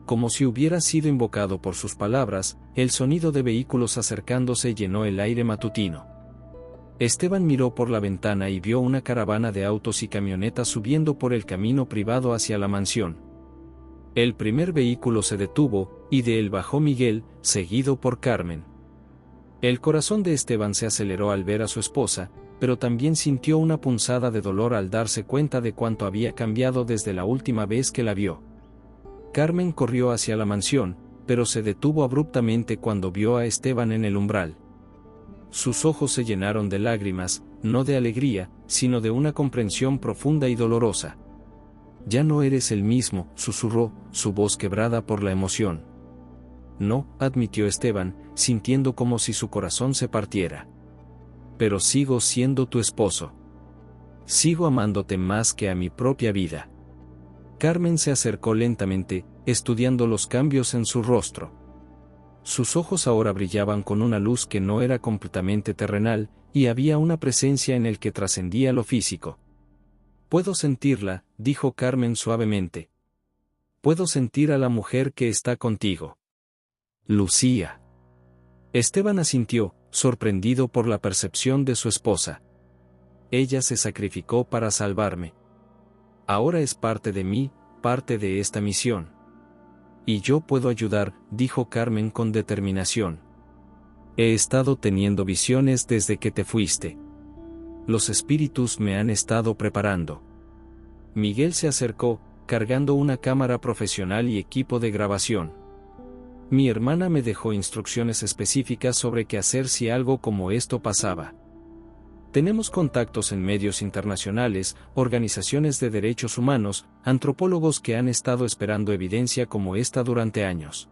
A: Como si hubiera sido invocado por sus palabras, el sonido de vehículos acercándose llenó el aire matutino. Esteban miró por la ventana y vio una caravana de autos y camionetas subiendo por el camino privado hacia la mansión. El primer vehículo se detuvo, y de él bajó Miguel, seguido por Carmen. El corazón de Esteban se aceleró al ver a su esposa, pero también sintió una punzada de dolor al darse cuenta de cuánto había cambiado desde la última vez que la vio. Carmen corrió hacia la mansión, pero se detuvo abruptamente cuando vio a Esteban en el umbral. Sus ojos se llenaron de lágrimas, no de alegría, sino de una comprensión profunda y dolorosa. Ya no eres el mismo, susurró, su voz quebrada por la emoción. No, admitió Esteban, sintiendo como si su corazón se partiera. Pero sigo siendo tu esposo. Sigo amándote más que a mi propia vida. Carmen se acercó lentamente, estudiando los cambios en su rostro. Sus ojos ahora brillaban con una luz que no era completamente terrenal, y había una presencia en el que trascendía lo físico. Puedo sentirla, dijo Carmen suavemente. Puedo sentir a la mujer que está contigo. Lucía. Esteban asintió, sorprendido por la percepción de su esposa. Ella se sacrificó para salvarme. Ahora es parte de mí, parte de esta misión. Y yo puedo ayudar, dijo Carmen con determinación. He estado teniendo visiones desde que te fuiste. Los espíritus me han estado preparando. Miguel se acercó, cargando una cámara profesional y equipo de grabación. Mi hermana me dejó instrucciones específicas sobre qué hacer si algo como esto pasaba. Tenemos contactos en medios internacionales, organizaciones de derechos humanos, antropólogos que han estado esperando evidencia como esta durante años.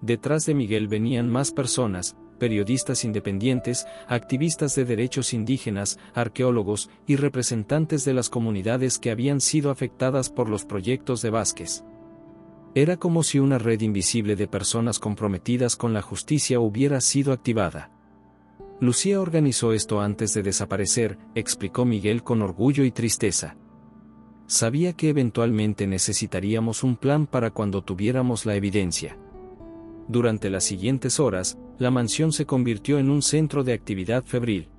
A: Detrás de Miguel venían más personas, periodistas independientes, activistas de derechos indígenas, arqueólogos y representantes de las comunidades que habían sido afectadas por los proyectos de Vázquez. Era como si una red invisible de personas comprometidas con la justicia hubiera sido activada. Lucía organizó esto antes de desaparecer, explicó Miguel con orgullo y tristeza. Sabía que eventualmente necesitaríamos un plan para cuando tuviéramos la evidencia. Durante las siguientes horas, la mansión se convirtió en un centro de actividad febril.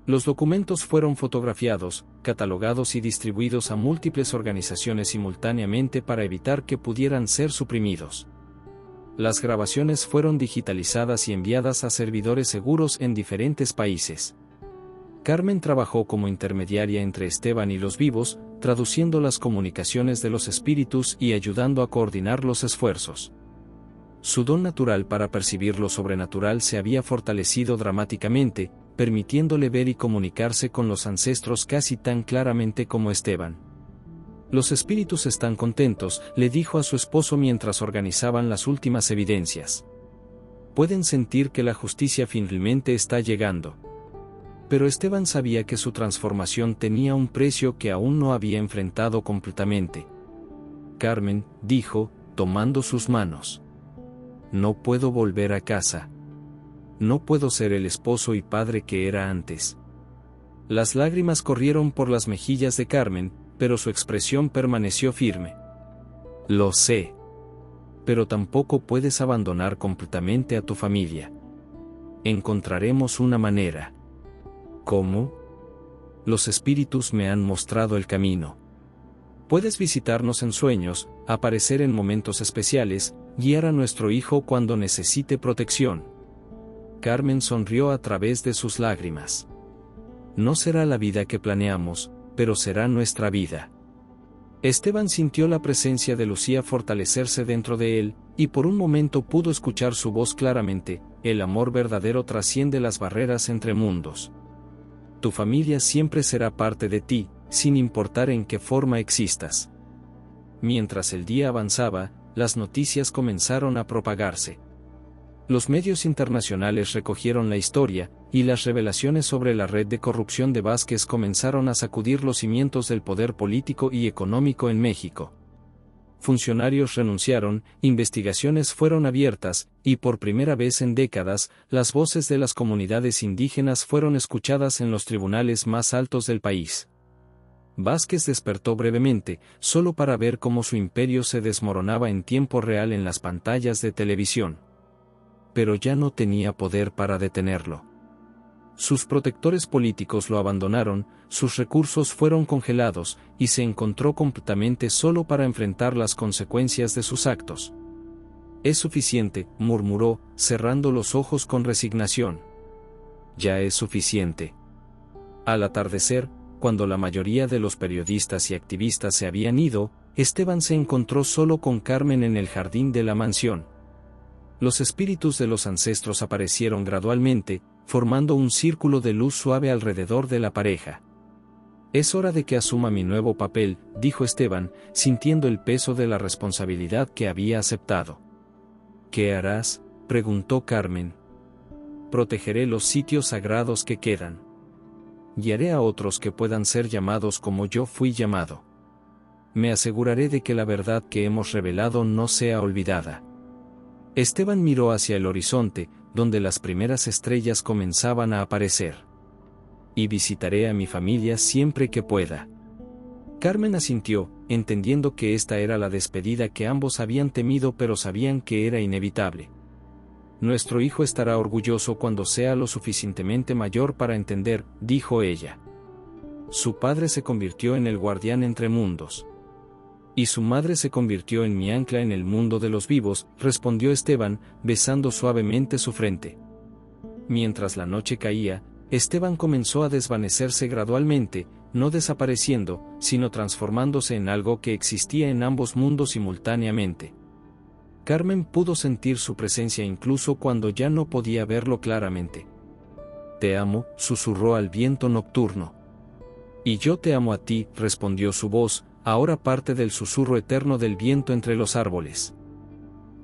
A: Los documentos fueron fotografiados, catalogados y distribuidos a múltiples organizaciones simultáneamente para evitar que pudieran ser suprimidos. Las grabaciones fueron digitalizadas y enviadas a servidores seguros en diferentes países. Carmen trabajó como intermediaria entre Esteban y los vivos, traduciendo las comunicaciones de los espíritus y ayudando a coordinar los esfuerzos. Su don natural para percibir lo sobrenatural se había fortalecido dramáticamente, permitiéndole ver y comunicarse con los ancestros casi tan claramente como Esteban. Los espíritus están contentos, le dijo a su esposo mientras organizaban las últimas evidencias. Pueden sentir que la justicia finalmente está llegando. Pero Esteban sabía que su transformación tenía un precio que aún no había enfrentado completamente. Carmen, dijo, tomando sus manos. No puedo volver a casa. No puedo ser el esposo y padre que era antes. Las lágrimas corrieron por las mejillas de Carmen, pero su expresión permaneció firme. Lo sé. Pero tampoco puedes abandonar completamente a tu familia. Encontraremos una manera. ¿Cómo? Los espíritus me han mostrado el camino. Puedes visitarnos en sueños, aparecer en momentos especiales, guiar a nuestro hijo cuando necesite protección. Carmen sonrió a través de sus lágrimas. No será la vida que planeamos, pero será nuestra vida. Esteban sintió la presencia de Lucía fortalecerse dentro de él, y por un momento pudo escuchar su voz claramente. El amor verdadero trasciende las barreras entre mundos. Tu familia siempre será parte de ti, sin importar en qué forma existas. Mientras el día avanzaba, las noticias comenzaron a propagarse. Los medios internacionales recogieron la historia, y las revelaciones sobre la red de corrupción de Vázquez comenzaron a sacudir los cimientos del poder político y económico en México. Funcionarios renunciaron, investigaciones fueron abiertas, y por primera vez en décadas, las voces de las comunidades indígenas fueron escuchadas en los tribunales más altos del país. Vázquez despertó brevemente, solo para ver cómo su imperio se desmoronaba en tiempo real en las pantallas de televisión. Pero ya no tenía poder para detenerlo. Sus protectores políticos lo abandonaron, sus recursos fueron congelados, y se encontró completamente solo para enfrentar las consecuencias de sus actos. Es suficiente, murmuró, cerrando los ojos con resignación. Ya es suficiente. Al atardecer, cuando la mayoría de los periodistas y activistas se habían ido, Esteban se encontró solo con Carmen en el jardín de la mansión. Los espíritus de los ancestros aparecieron gradualmente, formando un círculo de luz suave alrededor de la pareja. Es hora de que asuma mi nuevo papel, dijo Esteban, sintiendo el peso de la responsabilidad que había aceptado. ¿Qué harás?, preguntó Carmen. Protegeré los sitios sagrados que quedan. Guiaré a otros que puedan ser llamados como yo fui llamado. Me aseguraré de que la verdad que hemos revelado no sea olvidada. Esteban miró hacia el horizonte, donde las primeras estrellas comenzaban a aparecer. Y visitaré a mi familia siempre que pueda. Carmen asintió, entendiendo que esta era la despedida que ambos habían temido pero sabían que era inevitable. Nuestro hijo estará orgulloso cuando sea lo suficientemente mayor para entender, dijo ella. Su padre se convirtió en el guardián entre mundos. Y su madre se convirtió en mi ancla en el mundo de los vivos, respondió Esteban, besando suavemente su frente. Mientras la noche caía, Esteban comenzó a desvanecerse gradualmente, no desapareciendo, sino transformándose en algo que existía en ambos mundos simultáneamente. Carmen pudo sentir su presencia incluso cuando ya no podía verlo claramente. Te amo, susurró al viento nocturno. Y yo te amo a ti, respondió su voz, ahora parte del susurro eterno del viento entre los árboles.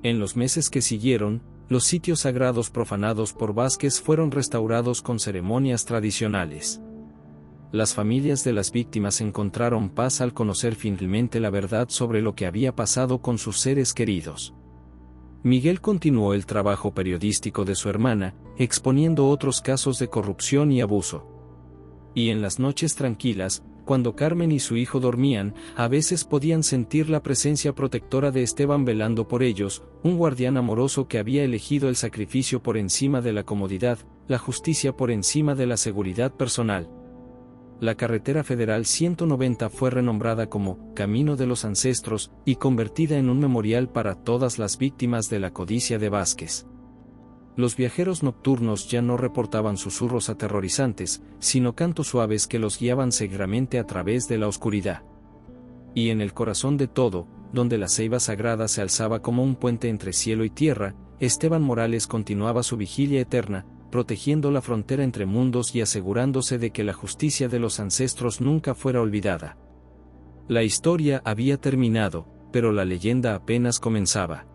A: En los meses que siguieron, los sitios sagrados profanados por Vázquez fueron restaurados con ceremonias tradicionales. Las familias de las víctimas encontraron paz al conocer finalmente la verdad sobre lo que había pasado con sus seres queridos. Miguel continuó el trabajo periodístico de su hermana, exponiendo otros casos de corrupción y abuso. Y en las noches tranquilas, cuando Carmen y su hijo dormían, a veces podían sentir la presencia protectora de Esteban velando por ellos, un guardián amoroso que había elegido el sacrificio por encima de la comodidad, la justicia por encima de la seguridad personal. La carretera federal 190 fue renombrada como Camino de los Ancestros y convertida en un memorial para todas las víctimas de la codicia de Vázquez. Los viajeros nocturnos ya no reportaban susurros aterrorizantes, sino cantos suaves que los guiaban seguramente a través de la oscuridad. Y en el corazón de todo, donde la ceiba sagrada se alzaba como un puente entre cielo y tierra, Esteban Morales continuaba su vigilia eterna, protegiendo la frontera entre mundos y asegurándose de que la justicia de los ancestros nunca fuera olvidada. La historia había terminado, pero la leyenda apenas comenzaba.